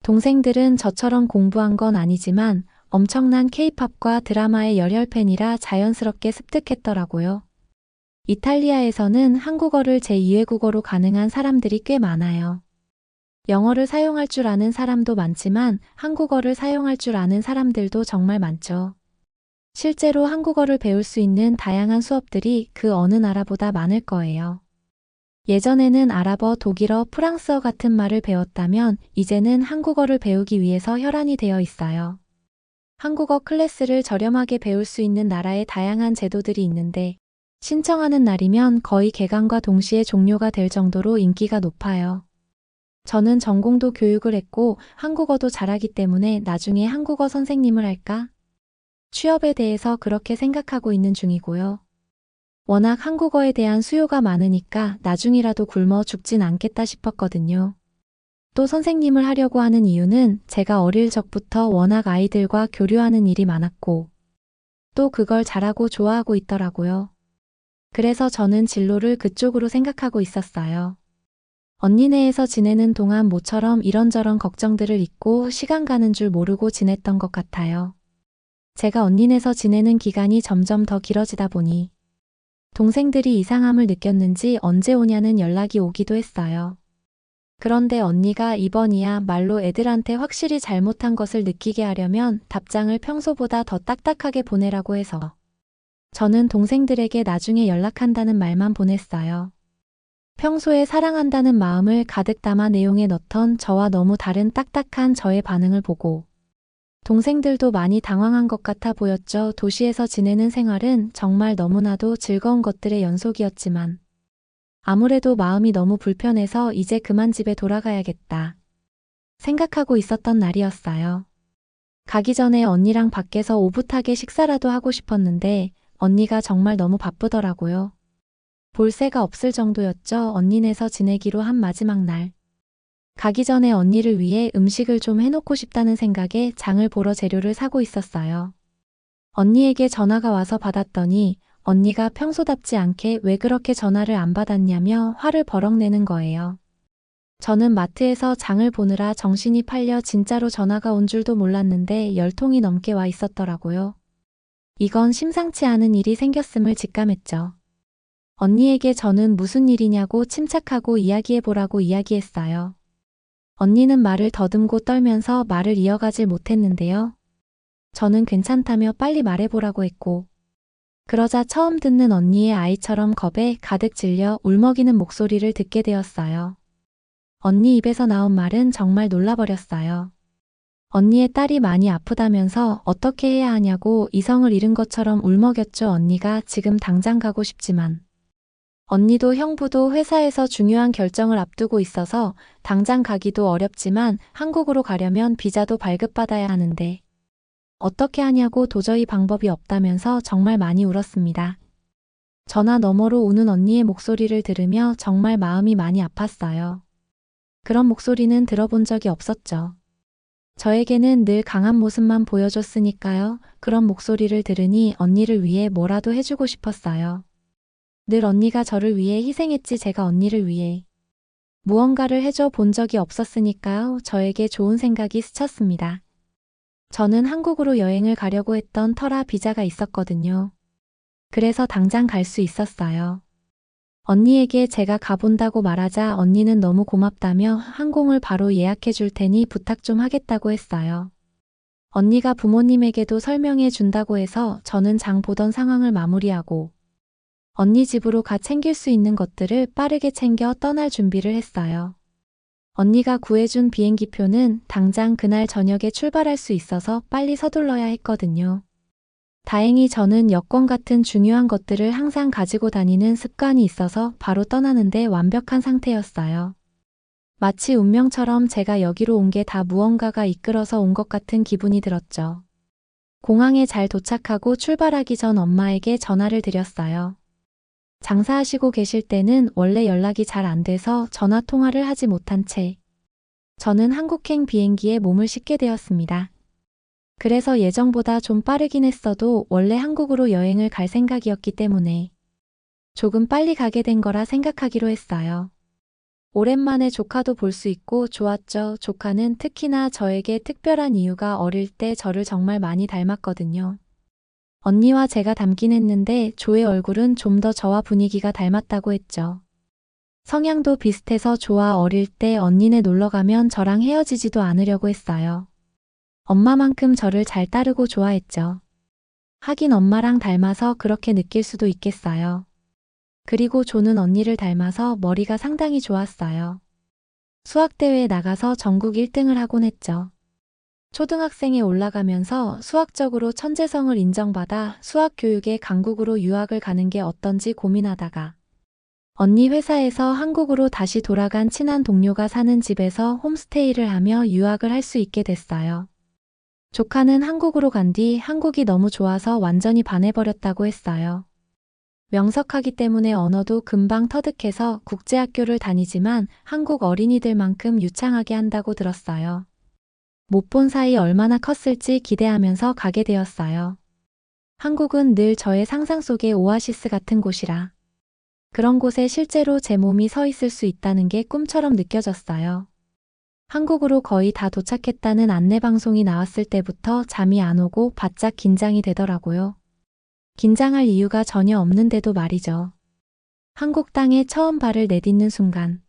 동생들은 저처럼 공부한 건 아니지만 엄청난 케이팝과 드라마의 열혈 팬이라 자연스럽게 습득했더라고요. 이탈리아에서는 한국어를 제2외국어로 가능한 사람들이 꽤 많아요. 영어를 사용할 줄 아는 사람도 많지만 한국어를 사용할 줄 아는 사람들도 정말 많죠. 실제로 한국어를 배울 수 있는 다양한 수업들이 그 어느 나라보다 많을 거예요. 예전에는 아랍어, 독일어, 프랑스어 같은 말을 배웠다면 이제는 한국어를 배우기 위해서 혈안이 되어 있어요. 한국어 클래스를 저렴하게 배울 수 있는 나라의 다양한 제도들이 있는데 신청하는 날이면 거의 개강과 동시에 종료가 될 정도로 인기가 높아요. 저는 전공도 교육을 했고 한국어도 잘하기 때문에 나중에 한국어 선생님을 할까? 취업에 대해서 그렇게 생각하고 있는 중이고요. 워낙 한국어에 대한 수요가 많으니까 나중이라도 굶어 죽진 않겠다 싶었거든요. 또 선생님을 하려고 하는 이유는 제가 어릴 적부터 워낙 아이들과 교류하는 일이 많았고 또 그걸 잘하고 좋아하고 있더라고요. 그래서 저는 진로를 그쪽으로 생각하고 있었어요. 언니네에서 지내는 동안 모처럼 이런저런 걱정들을 잊고 시간 가는 줄 모르고 지냈던 것 같아요. 제가 언니네에서 지내는 기간이 점점 더 길어지다 보니 동생들이 이상함을 느꼈는지 언제 오냐는 연락이 오기도 했어요. 그런데 언니가 이번이야말로 애들한테 확실히 잘못한 것을 느끼게 하려면 답장을 평소보다 더 딱딱하게 보내라고 해서 저는 동생들에게 나중에 연락한다는 말만 보냈어요. 평소에 사랑한다는 마음을 가득 담아 내용에 넣던 저와 너무 다른 딱딱한 저의 반응을 보고 동생들도 많이 당황한 것 같아 보였죠. 도시에서 지내는 생활은 정말 너무나도 즐거운 것들의 연속이었지만 아무래도 마음이 너무 불편해서 이제 그만 집에 돌아가야겠다 생각하고 있었던 날이었어요. 가기 전에 언니랑 밖에서 오붓하게 식사라도 하고 싶었는데 언니가 정말 너무 바쁘더라고요. 볼 새가 없을 정도였죠. 언니네서 지내기로 한 마지막 날. 가기 전에 언니를 위해 음식을 좀 해놓고 싶다는 생각에 장을 보러 재료를 사고 있었어요. 언니에게 전화가 와서 받았더니 언니가 평소답지 않게 왜 그렇게 전화를 안 받았냐며 화를 버럭 내는 거예요. 저는 마트에서 장을 보느라 정신이 팔려 진짜로 전화가 온 줄도 몰랐는데 10통이 넘게 와 있었더라고요. 이건 심상치 않은 일이 생겼음을 직감했죠. 언니에게 저는 무슨 일이냐고 침착하고 이야기해보라고 이야기했어요. 언니는 말을 더듬고 떨면서 말을 이어가질 못했는데요. 저는 괜찮다며 빨리 말해보라고 했고 그러자 처음 듣는 언니의 아이처럼 겁에 가득 질려 울먹이는 목소리를 듣게 되었어요. 언니 입에서 나온 말은 정말 놀라버렸어요. 언니의 딸이 많이 아프다면서 어떻게 해야 하냐고 이성을 잃은 것처럼 울먹였죠. 언니가 지금 당장 가고 싶지만 언니도 형부도 회사에서 중요한 결정을 앞두고 있어서 당장 가기도 어렵지만 한국으로 가려면 비자도 발급받아야 하는데 어떻게 하냐고 도저히 방법이 없다면서 정말 많이 울었습니다. 전화 너머로 우는 언니의 목소리를 들으며 정말 마음이 많이 아팠어요. 그런 목소리는 들어본 적이 없었죠. 저에게는 늘 강한 모습만 보여줬으니까요. 그런 목소리를 들으니 언니를 위해 뭐라도 해주고 싶었어요. 늘 언니가 저를 위해 희생했지 제가 언니를 위해 무언가를 해줘 본 적이 없었으니까요. 저에게 좋은 생각이 스쳤습니다. 저는 한국으로 여행을 가려고 했던 터라 비자가 있었거든요. 그래서 당장 갈 수 있었어요. 언니에게 제가 가본다고 말하자 언니는 너무 고맙다며 항공을 바로 예약해 줄 테니 부탁 좀 하겠다고 했어요. 언니가 부모님에게도 설명해 준다고 해서 저는 장 보던 상황을 마무리하고 언니 집으로 가 챙길 수 있는 것들을 빠르게 챙겨 떠날 준비를 했어요. 언니가 구해준 비행기표는 당장 그날 저녁에 출발할 수 있어서 빨리 서둘러야 했거든요. 다행히 저는 여권 같은 중요한 것들을 항상 가지고 다니는 습관이 있어서 바로 떠나는데 완벽한 상태였어요. 마치 운명처럼 제가 여기로 온 게 다 무언가가 이끌어서 온 것 같은 기분이 들었죠. 공항에 잘 도착하고 출발하기 전 엄마에게 전화를 드렸어요. 장사하시고 계실 때는 원래 연락이 잘 안 돼서 전화 통화를 하지 못한 채 저는 한국행 비행기에 몸을 싣게 되었습니다. 그래서 예정보다 좀 빠르긴 했어도 원래 한국으로 여행을 갈 생각이었기 때문에 조금 빨리 가게 된 거라 생각하기로 했어요. 오랜만에 조카도 볼 수 있고 좋았죠. 조카는 특히나 저에게 특별한 이유가 어릴 때 저를 정말 많이 닮았거든요. 언니와 제가 닮긴 했는데 조의 얼굴은 좀 더 저와 분위기가 닮았다고 했죠. 성향도 비슷해서 조와 어릴 때 언니네 놀러 가면 저랑 헤어지지도 않으려고 했어요. 엄마만큼 저를 잘 따르고 좋아했죠. 하긴 엄마랑 닮아서 그렇게 느낄 수도 있겠어요. 그리고 조는 언니를 닮아서 머리가 상당히 좋았어요. 수학대회에 나가서 전국 1등을 하곤 했죠. 초등학생에 올라가면서 수학적으로 천재성을 인정받아 수학 교육의 강국으로 유학을 가는 게 어떤지 고민하다가 언니 회사에서 한국으로 다시 돌아간 친한 동료가 사는 집에서 홈스테이를 하며 유학을 할 수 있게 됐어요. 조카는 한국으로 간 뒤 한국이 너무 좋아서 완전히 반해버렸다고 했어요. 명석하기 때문에 언어도 금방 터득해서 국제학교를 다니지만 한국 어린이들만큼 유창하게 한다고 들었어요. 못 본 사이 얼마나 컸을지 기대하면서 가게 되었어요. 한국은 늘 저의 상상 속의 오아시스 같은 곳이라. 그런 곳에 실제로 제 몸이 서 있을 수 있다는 게 꿈처럼 느껴졌어요. 한국으로 거의 다 도착했다는 안내방송이 나왔을 때부터 잠이 안 오고 바짝 긴장이 되더라고요. 긴장할 이유가 전혀 없는데도 말이죠. 한국 땅에 처음 발을 내딛는 순간.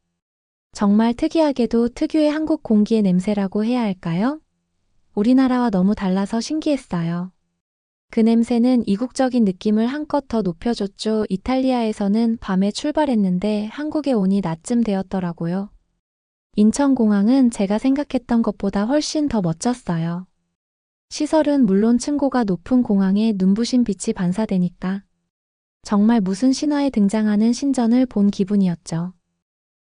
정말 특이하게도 특유의 한국 공기의 냄새라고 해야 할까요? 우리나라와 너무 달라서 신기했어요. 그 냄새는 이국적인 느낌을 한껏 더 높여줬죠. 이탈리아에서는 밤에 출발했는데 한국에 오니 낮쯤 되었더라고요. 인천공항은 제가 생각했던 것보다 훨씬 더 멋졌어요. 시설은 물론 층고가 높은 공항에 눈부신 빛이 반사되니까 정말 무슨 신화에 등장하는 신전을 본 기분이었죠.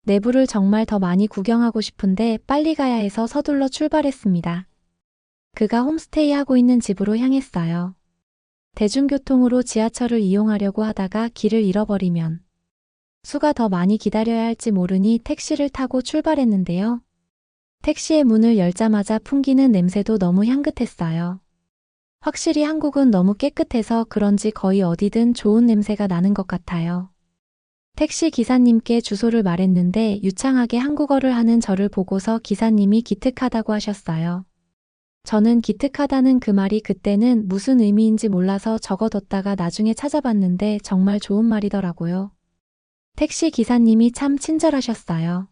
내부를 정말 더 많이 구경하고 싶은데 빨리 가야 해서 서둘러 출발했습니다. 그가 홈스테이 하고 있는 집으로 향했어요. 대중교통으로 지하철을 이용하려고 하다가 길을 잃어버리면 수가 더 많이 기다려야 할지 모르니 택시를 타고 출발했는데요. 택시의 문을 열자마자 풍기는 냄새도 너무 향긋했어요. 확실히 한국은 너무 깨끗해서 그런지 거의 어디든 좋은 냄새가 나는 것 같아요. 택시 기사님께 주소를 말했는데 유창하게 한국어를 하는 저를 보고서 기사님이 기특하다고 하셨어요. 저는 기특하다는 그 말이 그때는 무슨 의미인지 몰라서 적어뒀다가 나중에 찾아봤는데 정말 좋은 말이더라고요. 택시 기사님이 참 친절하셨어요.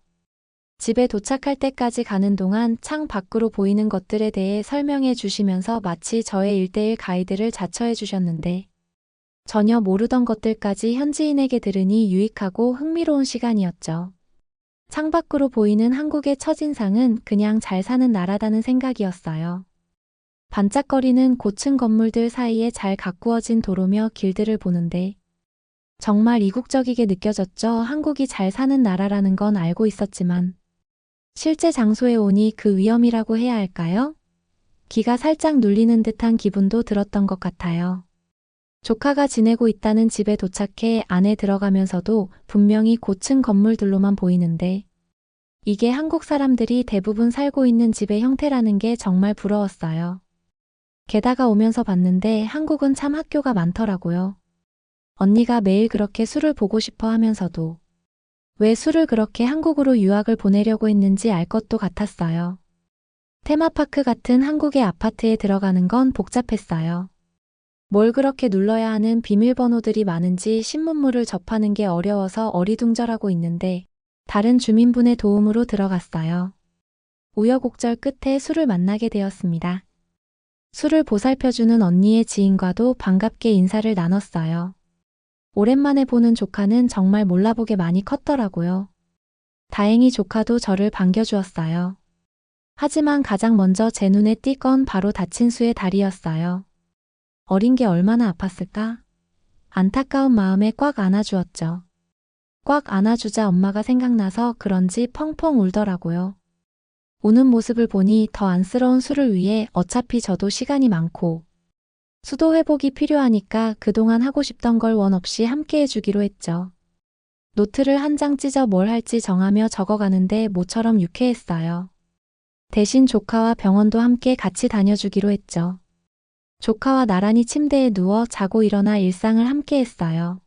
집에 도착할 때까지 가는 동안 창 밖으로 보이는 것들에 대해 설명해 주시면서 마치 저의 일대일 가이드를 자처해 주셨는데 전혀 모르던 것들까지 현지인에게 들으니 유익하고 흥미로운 시간이었죠. 창밖으로 보이는 한국의 첫인상은 그냥 잘 사는 나라다는 생각이었어요. 반짝거리는 고층 건물들 사이에 잘 가꾸어진 도로며 길들을 보는데 정말 이국적이게 느껴졌죠. 한국이 잘 사는 나라라는 건 알고 있었지만 실제 장소에 오니 그 위험이라고 해야 할까요? 기가 살짝 눌리는 듯한 기분도 들었던 것 같아요. 조카가 지내고 있다는 집에 도착해 안에 들어가면서도 분명히 고층 건물들로만 보이는데 이게 한국 사람들이 대부분 살고 있는 집의 형태라는 게 정말 부러웠어요. 게다가 오면서 봤는데 한국은 참 학교가 많더라고요. 언니가 매일 그렇게 술을 보고 싶어 하면서도 왜 술을 그렇게 한국으로 유학을 보내려고 했는지 알 것도 같았어요. 테마파크 같은 한국의 아파트에 들어가는 건 복잡했어요. 뭘 그렇게 눌러야 하는 비밀번호들이 많은지 신문물을 접하는 게 어려워서 어리둥절하고 있는데 다른 주민분의 도움으로 들어갔어요. 우여곡절 끝에 술을 만나게 되었습니다. 술을 보살펴주는 언니의 지인과도 반갑게 인사를 나눴어요. 오랜만에 보는 조카는 정말 몰라보게 많이 컸더라고요. 다행히 조카도 저를 반겨주었어요. 하지만 가장 먼저 제 눈에 띄건 바로 다친 수의 다리였어요. 어린 게 얼마나 아팠을까? 안타까운 마음에 꽉 안아주었죠. 꽉 안아주자 엄마가 생각나서 그런지 펑펑 울더라고요. 우는 모습을 보니 더 안쓰러운 수를 위해 어차피 저도 시간이 많고 수도 회복이 필요하니까 그동안 하고 싶던 걸 원 없이 함께 해주기로 했죠. 노트를 한 장 찢어 뭘 할지 정하며 적어가는데 모처럼 유쾌했어요. 대신 조카와 병원도 함께 같이 다녀주기로 했죠. 조카와 나란히 침대에 누워 자고 일어나 일상을 함께 했어요.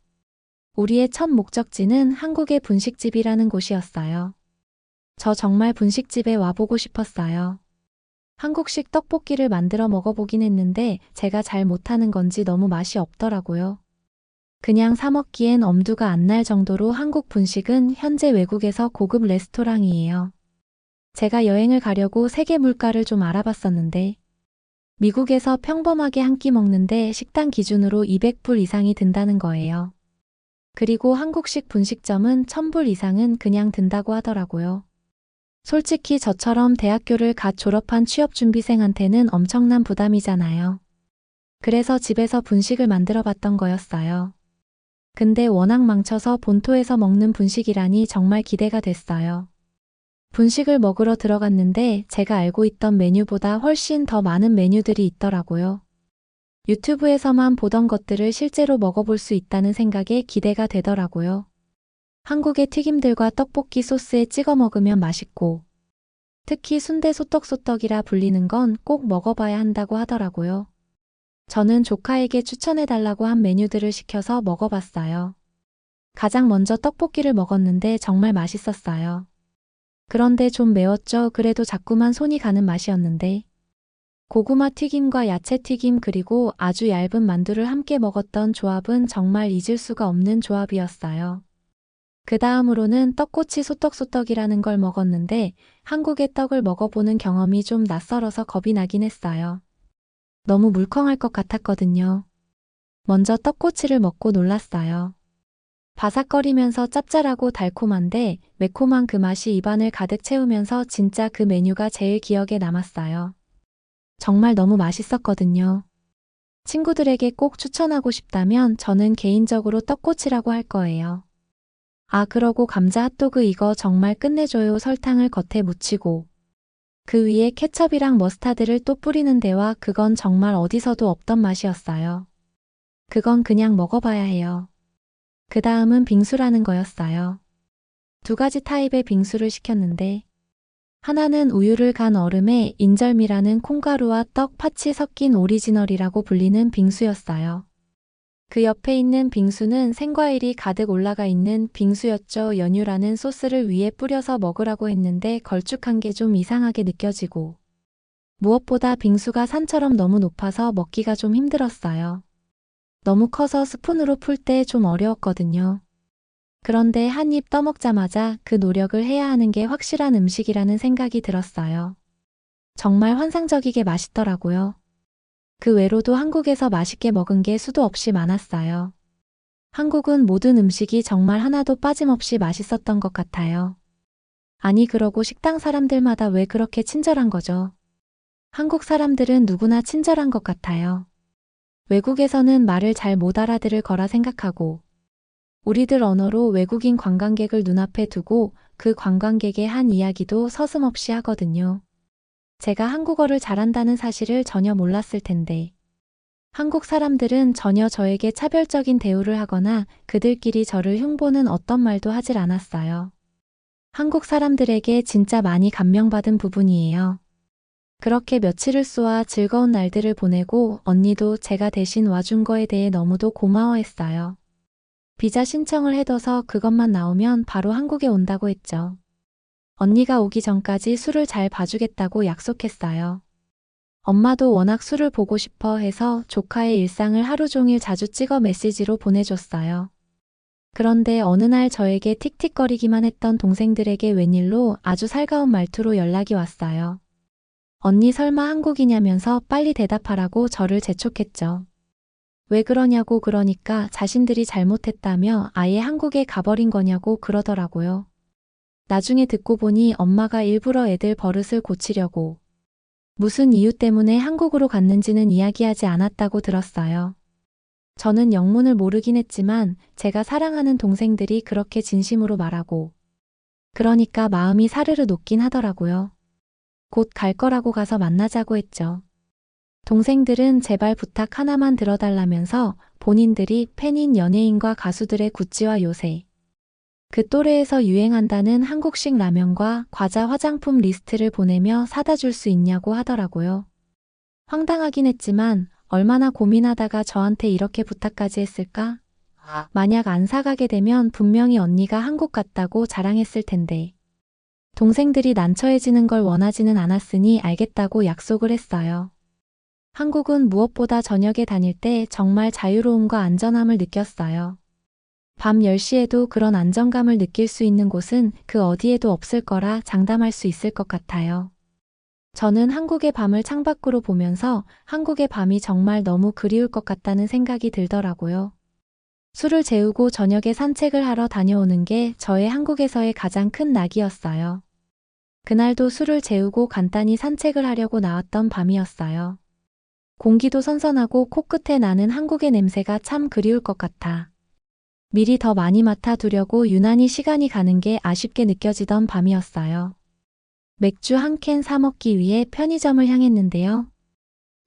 우리의 첫 목적지는 한국의 분식집이라는 곳이었어요. 저 정말 분식집에 와보고 싶었어요. 한국식 떡볶이를 만들어 먹어보긴 했는데 제가 잘 못하는 건지 너무 맛이 없더라고요. 그냥 사 먹기엔 엄두가 안 날 정도로 한국 분식은 현재 외국에서 고급 레스토랑이에요. 제가 여행을 가려고 세계 물가를 좀 알아봤었는데 미국에서 평범하게 한 끼 먹는데 식당 기준으로 200불 이상이 든다는 거예요. 그리고 한국식 분식점은 1000불 이상은 그냥 든다고 하더라고요. 솔직히 저처럼 대학교를 갓 졸업한 취업준비생한테는 엄청난 부담이잖아요. 그래서 집에서 분식을 만들어 봤던 거였어요. 근데 워낙 망쳐서 본토에서 먹는 분식이라니 정말 기대가 됐어요. 분식을 먹으러 들어갔는데 제가 알고 있던 메뉴보다 훨씬 더 많은 메뉴들이 있더라고요. 유튜브에서만 보던 것들을 실제로 먹어볼 수 있다는 생각에 기대가 되더라고요. 한국의 튀김들과 떡볶이 소스에 찍어 먹으면 맛있고, 특히 순대 소떡소떡이라 불리는 건 꼭 먹어봐야 한다고 하더라고요. 저는 조카에게 추천해달라고 한 메뉴들을 시켜서 먹어봤어요. 가장 먼저 떡볶이를 먹었는데 정말 맛있었어요. 그런데 좀 매웠죠. 그래도 자꾸만 손이 가는 맛이었는데. 고구마 튀김과 야채 튀김 그리고 아주 얇은 만두를 함께 먹었던 조합은 정말 잊을 수가 없는 조합이었어요. 그 다음으로는 떡꼬치 소떡소떡이라는 걸 먹었는데 한국의 떡을 먹어보는 경험이 좀 낯설어서 겁이 나긴 했어요. 너무 물컹할 것 같았거든요. 먼저 떡꼬치를 먹고 놀랐어요. 바삭거리면서 짭짤하고 달콤한데 매콤한 그 맛이 입안을 가득 채우면서 진짜 그 메뉴가 제일 기억에 남았어요. 정말 너무 맛있었거든요. 친구들에게 꼭 추천하고 싶다면 저는 개인적으로 떡꼬치라고 할 거예요. 아, 그러고 감자 핫도그 이거 정말 끝내줘요. 설탕을 겉에 묻히고 그 위에 케첩이랑 머스타드를 또 뿌리는 데와 그건 정말 어디서도 없던 맛이었어요. 그건 그냥 먹어봐야 해요. 그 다음은 빙수라는 거였어요. 2가지 타입의 빙수를 시켰는데 하나는 우유를 간 얼음에 인절미라는 콩가루와 떡, 팥이 섞인 오리지널이라고 불리는 빙수였어요. 그 옆에 있는 빙수는 생과일이 가득 올라가 있는 빙수였죠. 연유라는 소스를 위에 뿌려서 먹으라고 했는데 걸쭉한 게 좀 이상하게 느껴지고 무엇보다 빙수가 산처럼 너무 높아서 먹기가 좀 힘들었어요. 너무 커서 스푼으로 풀 때 좀 어려웠거든요. 그런데 한 입 떠먹자마자 그 노력을 해야 하는 게 확실한 음식이라는 생각이 들었어요. 정말 환상적이게 맛있더라고요. 그 외로도 한국에서 맛있게 먹은 게 수도 없이 많았어요. 한국은 모든 음식이 정말 하나도 빠짐없이 맛있었던 것 같아요. 아니 그러고 식당 사람들마다 왜 그렇게 친절한 거죠? 한국 사람들은 누구나 친절한 것 같아요. 외국에서는 말을 잘 못 알아들을 거라 생각하고 우리들 언어로 외국인 관광객을 눈앞에 두고 그 관광객의 한 이야기도 서슴없이 하거든요. 제가 한국어를 잘한다는 사실을 전혀 몰랐을 텐데 한국 사람들은 전혀 저에게 차별적인 대우를 하거나 그들끼리 저를 흉보는 어떤 말도 하질 않았어요. 한국 사람들에게 진짜 많이 감명받은 부분이에요. 그렇게 며칠을 쏘아 즐거운 날들을 보내고 언니도 제가 대신 와준 거에 대해 너무도 고마워했어요. 비자 신청을 해둬서 그것만 나오면 바로 한국에 온다고 했죠. 언니가 오기 전까지 술을 잘 봐주겠다고 약속했어요. 엄마도 워낙 술을 보고 싶어 해서 조카의 일상을 하루 종일 자주 찍어 메시지로 보내줬어요. 그런데 어느 날 저에게 틱틱거리기만 했던 동생들에게 웬일로 아주 살가운 말투로 연락이 왔어요. 언니 설마 한국이냐면서 빨리 대답하라고 저를 재촉했죠. 왜 그러냐고 그러니까 자신들이 잘못했다며 아예 한국에 가버린 거냐고 그러더라고요. 나중에 듣고 보니 엄마가 일부러 애들 버릇을 고치려고 무슨 이유 때문에 한국으로 갔는지는 이야기하지 않았다고 들었어요. 저는 영문을 모르긴 했지만 제가 사랑하는 동생들이 그렇게 진심으로 말하고 그러니까 마음이 사르르 녹긴 하더라고요. 곧 갈 거라고 가서 만나자고 했죠. 동생들은 제발 부탁 하나만 들어달라면서 본인들이 팬인 연예인과 가수들의 굿즈와 요새 그 또래에서 유행한다는 한국식 라면과 과자 화장품 리스트를 보내며 사다 줄 수 있냐고 하더라고요. 황당하긴 했지만 얼마나 고민하다가 저한테 이렇게 부탁까지 했을까? 만약 안 사가게 되면 분명히 언니가 한국 갔다고 자랑했을 텐데. 동생들이 난처해지는 걸 원하지는 않았으니 알겠다고 약속을 했어요. 한국은 무엇보다 저녁에 다닐 때 정말 자유로움과 안전함을 느꼈어요. 밤 10시에도 그런 안정감을 느낄 수 있는 곳은 그 어디에도 없을 거라 장담할 수 있을 것 같아요. 저는 한국의 밤을 창밖으로 보면서 한국의 밤이 정말 너무 그리울 것 같다는 생각이 들더라고요. 술을 재우고 저녁에 산책을 하러 다녀오는 게 저의 한국에서의 가장 큰 낙이었어요. 그날도 술을 재우고 간단히 산책을 하려고 나왔던 밤이었어요. 공기도 선선하고 코끝에 나는 한국의 냄새가 참 그리울 것 같아. 미리 더 많이 맡아두려고 유난히 시간이 가는 게 아쉽게 느껴지던 밤이었어요. 맥주 한 캔 사 먹기 위해 편의점을 향했는데요.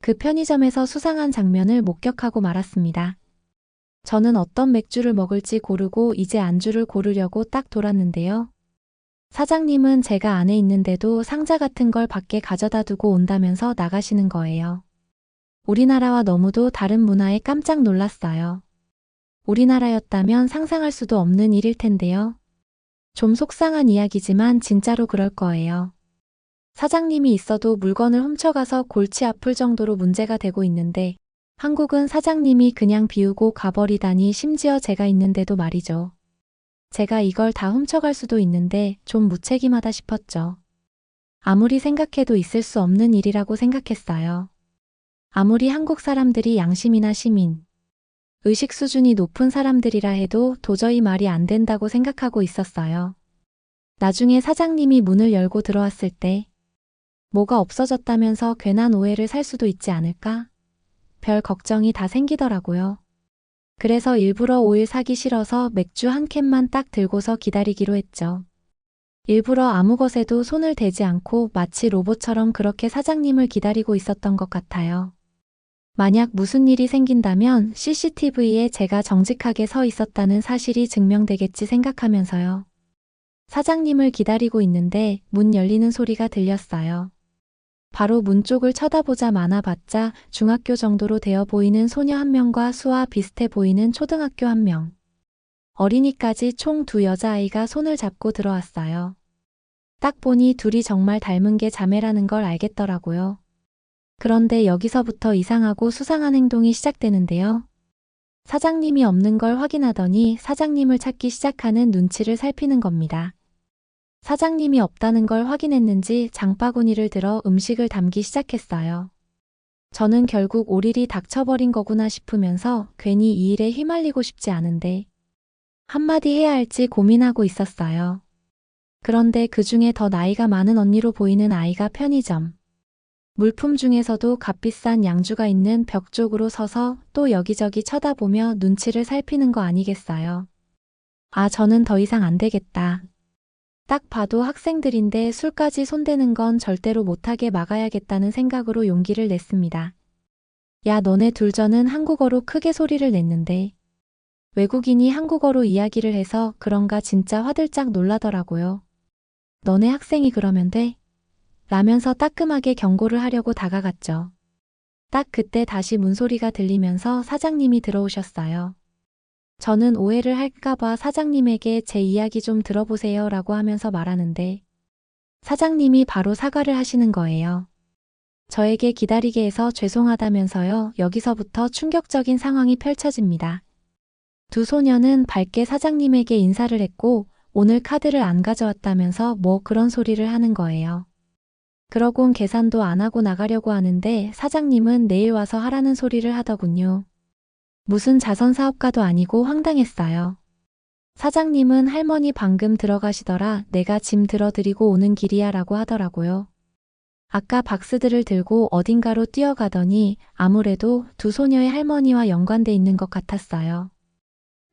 그 편의점에서 수상한 장면을 목격하고 말았습니다. 저는 어떤 맥주를 먹을지 고르고 이제 안주를 고르려고 딱 돌았는데요. 사장님은 제가 안에 있는데도 상자 같은 걸 밖에 가져다 두고 온다면서 나가시는 거예요. 우리나라와 너무도 다른 문화에 깜짝 놀랐어요. 우리나라였다면 상상할 수도 없는 일일 텐데요. 좀 속상한 이야기지만 진짜로 그럴 거예요. 사장님이 있어도 물건을 훔쳐가서 골치 아플 정도로 문제가 되고 있는데 한국은 사장님이 그냥 비우고 가버리다니 심지어 제가 있는데도 말이죠. 제가 이걸 다 훔쳐갈 수도 있는데 좀 무책임하다 싶었죠. 아무리 생각해도 있을 수 없는 일이라고 생각했어요. 아무리 한국 사람들이 양심이나 시민, 의식 수준이 높은 사람들이라 해도 도저히 말이 안 된다고 생각하고 있었어요. 나중에 사장님이 문을 열고 들어왔을 때 뭐가 없어졌다면서 괜한 오해를 살 수도 있지 않을까? 별 걱정이 다 생기더라고요. 그래서 일부러 오일 사기 싫어서 맥주 한 캔만 딱 들고서 기다리기로 했죠. 일부러 아무 것에도 손을 대지 않고 마치 로봇처럼 그렇게 사장님을 기다리고 있었던 것 같아요. 만약 무슨 일이 생긴다면 CCTV에 제가 정직하게 서 있었다는 사실이 증명되겠지 생각하면서요. 사장님을 기다리고 있는데 문 열리는 소리가 들렸어요. 바로 문 쪽을 쳐다보자 봤자 중학교 정도로 되어 보이는 소녀 한 명과 수와 비슷해 보이는 초등학교 한 명. 어린이까지 총 2 여자아이가 손을 잡고 들어왔어요. 딱 보니 둘이 정말 닮은 게 자매라는 걸 알겠더라고요. 그런데 여기서부터 이상하고 수상한 행동이 시작되는데요. 사장님이 없는 걸 확인하더니 사장님을 찾기 시작하는 눈치를 살피는 겁니다. 사장님이 없다는 걸 확인했는지 장바구니를 들어 음식을 담기 시작했어요. 저는 결국 올 일이 닥쳐버린 거구나 싶으면서 괜히 이 일에 휘말리고 싶지 않은데 한마디 해야 할지 고민하고 있었어요. 그런데 그 중에 더 나이가 많은 언니로 보이는 아이가 편의점 물품 중에서도 값비싼 양주가 있는 벽 쪽으로 서서 또 여기저기 쳐다보며 눈치를 살피는 거 아니겠어요. 아, 저는 더 이상 안 되겠다. 딱 봐도 학생들인데 술까지 손대는 건 절대로 못하게 막아야겠다는 생각으로 용기를 냈습니다. 야, 너네 둘 저는 한국어로 크게 소리를 냈는데 외국인이 한국어로 이야기를 해서 그런가 진짜 화들짝 놀라더라고요. 너네 학생이 그러면 돼? 라면서 따끔하게 경고를 하려고 다가갔죠. 딱 그때 다시 문소리가 들리면서 사장님이 들어오셨어요. 저는 오해를 할까봐 사장님에게 제 이야기 좀 들어보세요 라고 하면서 말하는데 사장님이 바로 사과를 하시는 거예요. 저에게 기다리게 해서 죄송하다면서요. 여기서부터 충격적인 상황이 펼쳐집니다. 두 소녀는 밝게 사장님에게 인사를 했고 오늘 카드를 안 가져왔다면서 뭐 그런 소리를 하는 거예요. 그러곤 계산도 안 하고 나가려고 하는데 사장님은 내일 와서 하라는 소리를 하더군요. 무슨 자선사업가도 아니고 황당했어요. 사장님은 할머니 방금 들어가시더라. 내가 짐 들어드리고 오는 길이야 라고 하더라고요. 아까 박스들을 들고 어딘가로 뛰어가더니 아무래도 두 소녀의 할머니와 연관돼 있는 것 같았어요.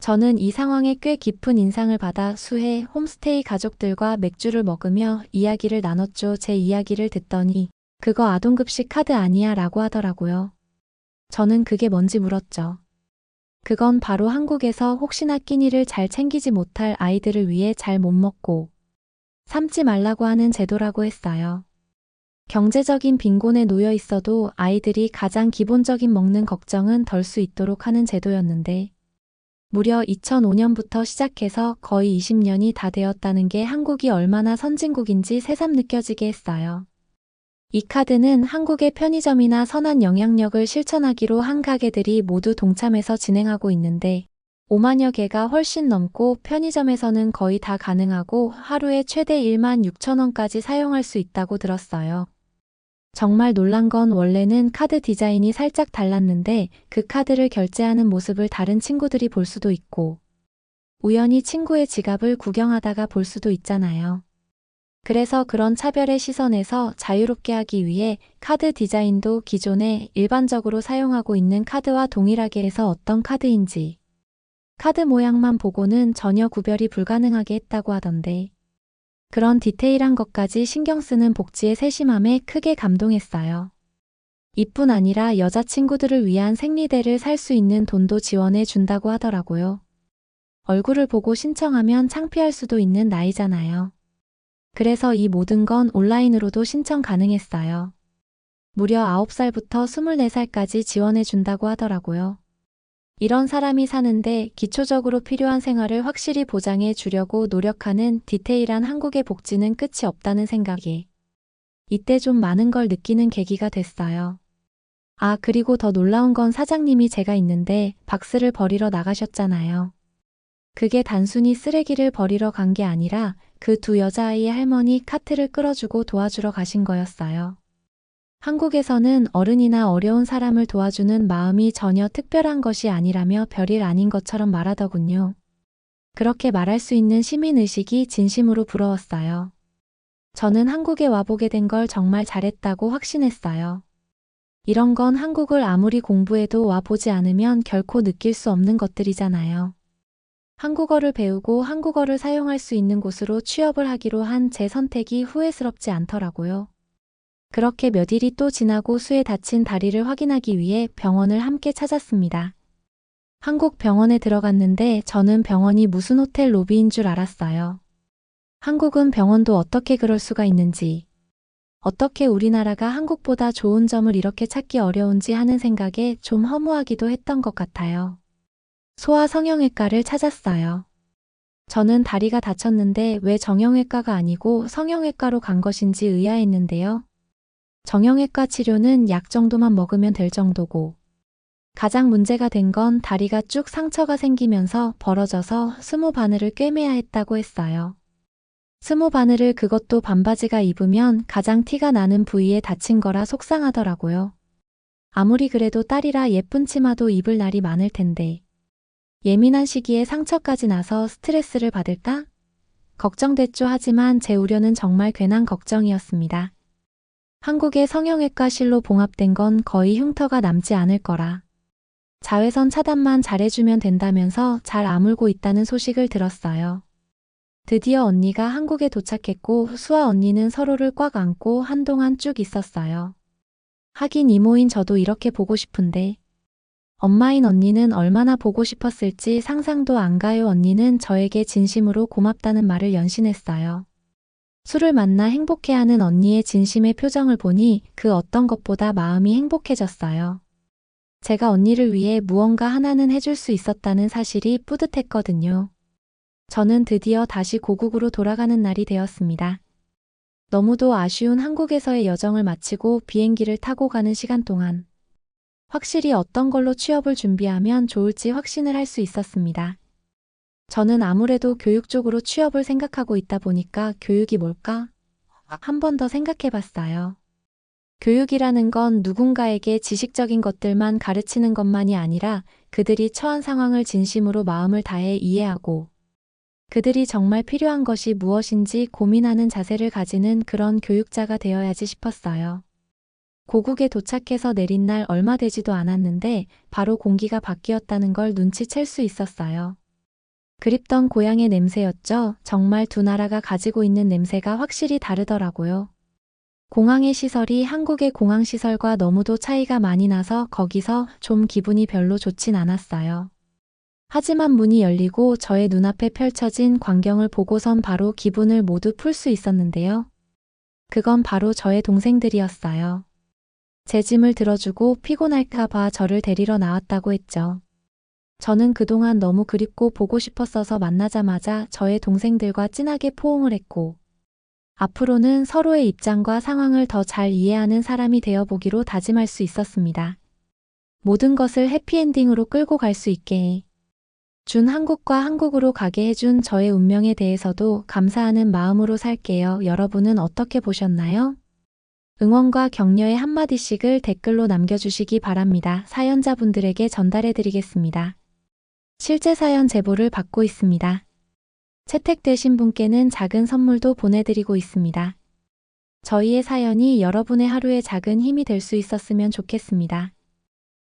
저는 이 상황에 꽤 깊은 인상을 받아 수해 홈스테이 가족들과 맥주를 먹으며 이야기를 나눴죠. 제 이야기를 듣더니 그거 아동급식 카드 아니야 라고 하더라고요. 저는 그게 뭔지 물었죠. 그건 바로 한국에서 혹시나 끼니를 잘 챙기지 못할 아이들을 위해 잘 못 먹고 삼지 말라고 하는 제도라고 했어요. 경제적인 빈곤에 놓여 있어도 아이들이 가장 기본적인 먹는 걱정은 덜 수 있도록 하는 제도였는데 무려 2005년부터 시작해서 거의 20년이 다 되었다는 게 한국이 얼마나 선진국인지 새삼 느껴지게 했어요. 이 카드는 한국의 편의점이나 선한 영향력을 실천하기로 한 가게들이 모두 동참해서 진행하고 있는데 5만여 개가 훨씬 넘고 편의점에서는 거의 다 가능하고 하루에 최대 1만 6천 원까지 사용할 수 있다고 들었어요. 정말 놀란 건 원래는 카드 디자인이 살짝 달랐는데 그 카드를 결제하는 모습을 다른 친구들이 볼 수도 있고 우연히 친구의 지갑을 구경하다가 볼 수도 있잖아요. 그래서 그런 차별의 시선에서 자유롭게 하기 위해 카드 디자인도 기존에 일반적으로 사용하고 있는 카드와 동일하게 해서 어떤 카드인지 카드 모양만 보고는 전혀 구별이 불가능하게 했다고 하던데 그런 디테일한 것까지 신경 쓰는 복지의 세심함에 크게 감동했어요. 이뿐 아니라 여자친구들을 위한 생리대를 살 수 있는 돈도 지원해 준다고 하더라고요. 얼굴을 보고 신청하면 창피할 수도 있는 나이잖아요. 그래서 이 모든 건 온라인으로도 신청 가능했어요. 무려 9살부터 24살까지 지원해 준다고 하더라고요. 이런 사람이 사는데 기초적으로 필요한 생활을 확실히 보장해 주려고 노력하는 디테일한 한국의 복지는 끝이 없다는 생각이 이때 좀 많은 걸 느끼는 계기가 됐어요. 아, 그리고 더 놀라운 건 사장님이 제가 있는데 박스를 버리러 나가셨잖아요. 그게 단순히 쓰레기를 버리러 간 게 아니라 그 두 여자아이의 할머니 카트를 끌어주고 도와주러 가신 거였어요. 한국에서는 어른이나 어려운 사람을 도와주는 마음이 전혀 특별한 것이 아니라며 별일 아닌 것처럼 말하더군요. 그렇게 말할 수 있는 시민의식이 진심으로 부러웠어요. 저는 한국에 와보게 된 걸 정말 잘했다고 확신했어요. 이런 건 한국을 아무리 공부해도 와보지 않으면 결코 느낄 수 없는 것들이잖아요. 한국어를 배우고 한국어를 사용할 수 있는 곳으로 취업을 하기로 한 제 선택이 후회스럽지 않더라고요. 그렇게 몇 일이 또 지나고 수에 다친 다리를 확인하기 위해 병원을 함께 찾았습니다. 한국 병원에 들어갔는데 저는 병원이 무슨 호텔 로비인 줄 알았어요. 한국은 병원도 어떻게 그럴 수가 있는지, 어떻게 우리나라가 한국보다 좋은 점을 이렇게 찾기 어려운지 하는 생각에 좀 허무하기도 했던 것 같아요. 소아성형외과를 찾았어요. 저는 다리가 다쳤는데 왜 정형외과가 아니고 성형외과로 간 것인지 의아했는데요. 정형외과 치료는 약 정도만 먹으면 될 정도고 가장 문제가 된 건 다리가 쭉 상처가 생기면서 벌어져서 스모 바늘을 꿰매야 했다고 했어요. 스모 바늘을 그것도 반바지가 입으면 가장 티가 나는 부위에 다친 거라 속상하더라고요. 아무리 그래도 딸이라 예쁜 치마도 입을 날이 많을 텐데 예민한 시기에 상처까지 나서 스트레스를 받을까? 걱정됐죠. 하지만 제 우려는 정말 괜한 걱정이었습니다. 한국의 성형외과실로 봉합된 건 거의 흉터가 남지 않을 거라. 자외선 차단만 잘해주면 된다면서 잘 아물고 있다는 소식을 들었어요. 드디어 언니가 한국에 도착했고 수아 언니는 서로를 꽉 안고 한동안 쭉 있었어요. 하긴 이모인 저도 이렇게 보고 싶은데 엄마인 언니는 얼마나 보고 싶었을지 상상도 안 가요. 언니는 저에게 진심으로 고맙다는 말을 연신했어요. 술을 만나 행복해하는 언니의 진심의 표정을 보니 그 어떤 것보다 마음이 행복해졌어요. 제가 언니를 위해 무언가 하나는 해줄 수 있었다는 사실이 뿌듯했거든요. 저는 드디어 다시 고국으로 돌아가는 날이 되었습니다. 너무도 아쉬운 한국에서의 여정을 마치고 비행기를 타고 가는 시간 동안 확실히 어떤 걸로 취업을 준비하면 좋을지 확신을 할 수 있었습니다. 저는 아무래도 교육 쪽으로 취업을 생각하고 있다 보니까 교육이 뭘까? 한 번 더 생각해 봤어요. 교육이라는 건 누군가에게 지식적인 것들만 가르치는 것만이 아니라 그들이 처한 상황을 진심으로 마음을 다해 이해하고 그들이 정말 필요한 것이 무엇인지 고민하는 자세를 가지는 그런 교육자가 되어야지 싶었어요. 고국에 도착해서 내린 날 얼마 되지도 않았는데 바로 공기가 바뀌었다는 걸 눈치챌 수 있었어요. 그립던 고향의 냄새였죠. 정말 두 나라가 가지고 있는 냄새가 확실히 다르더라고요. 공항의 시설이 한국의 공항시설과 너무도 차이가 많이 나서 거기서 좀 기분이 별로 좋진 않았어요. 하지만 문이 열리고 저의 눈앞에 펼쳐진 광경을 보고선 바로 기분을 모두 풀 수 있었는데요. 그건 바로 저의 동생들이었어요. 제 짐을 들어주고 피곤할까 봐 저를 데리러 나왔다고 했죠. 저는 그동안 너무 그립고 보고 싶었어서 만나자마자 저의 동생들과 진하게 포옹을 했고, 앞으로는 서로의 입장과 상황을 더 잘 이해하는 사람이 되어보기로 다짐할 수 있었습니다. 모든 것을 해피엔딩으로 끌고 갈 수 있게 준 한국과 한국으로 가게 해준 저의 운명에 대해서도 감사하는 마음으로 살게요. 여러분은 어떻게 보셨나요? 응원과 격려의 한마디씩을 댓글로 남겨주시기 바랍니다. 사연자분들에게 전달해드리겠습니다. 실제 사연 제보를 받고 있습니다. 채택되신 분께는 작은 선물도 보내드리고 있습니다. 저희의 사연이 여러분의 하루에 작은 힘이 될 수 있었으면 좋겠습니다.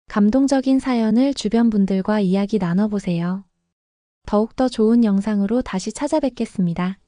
감동적인 사연을 주변 분들과 이야기 나눠보세요. 더욱더 좋은 영상으로 다시 찾아뵙겠습니다.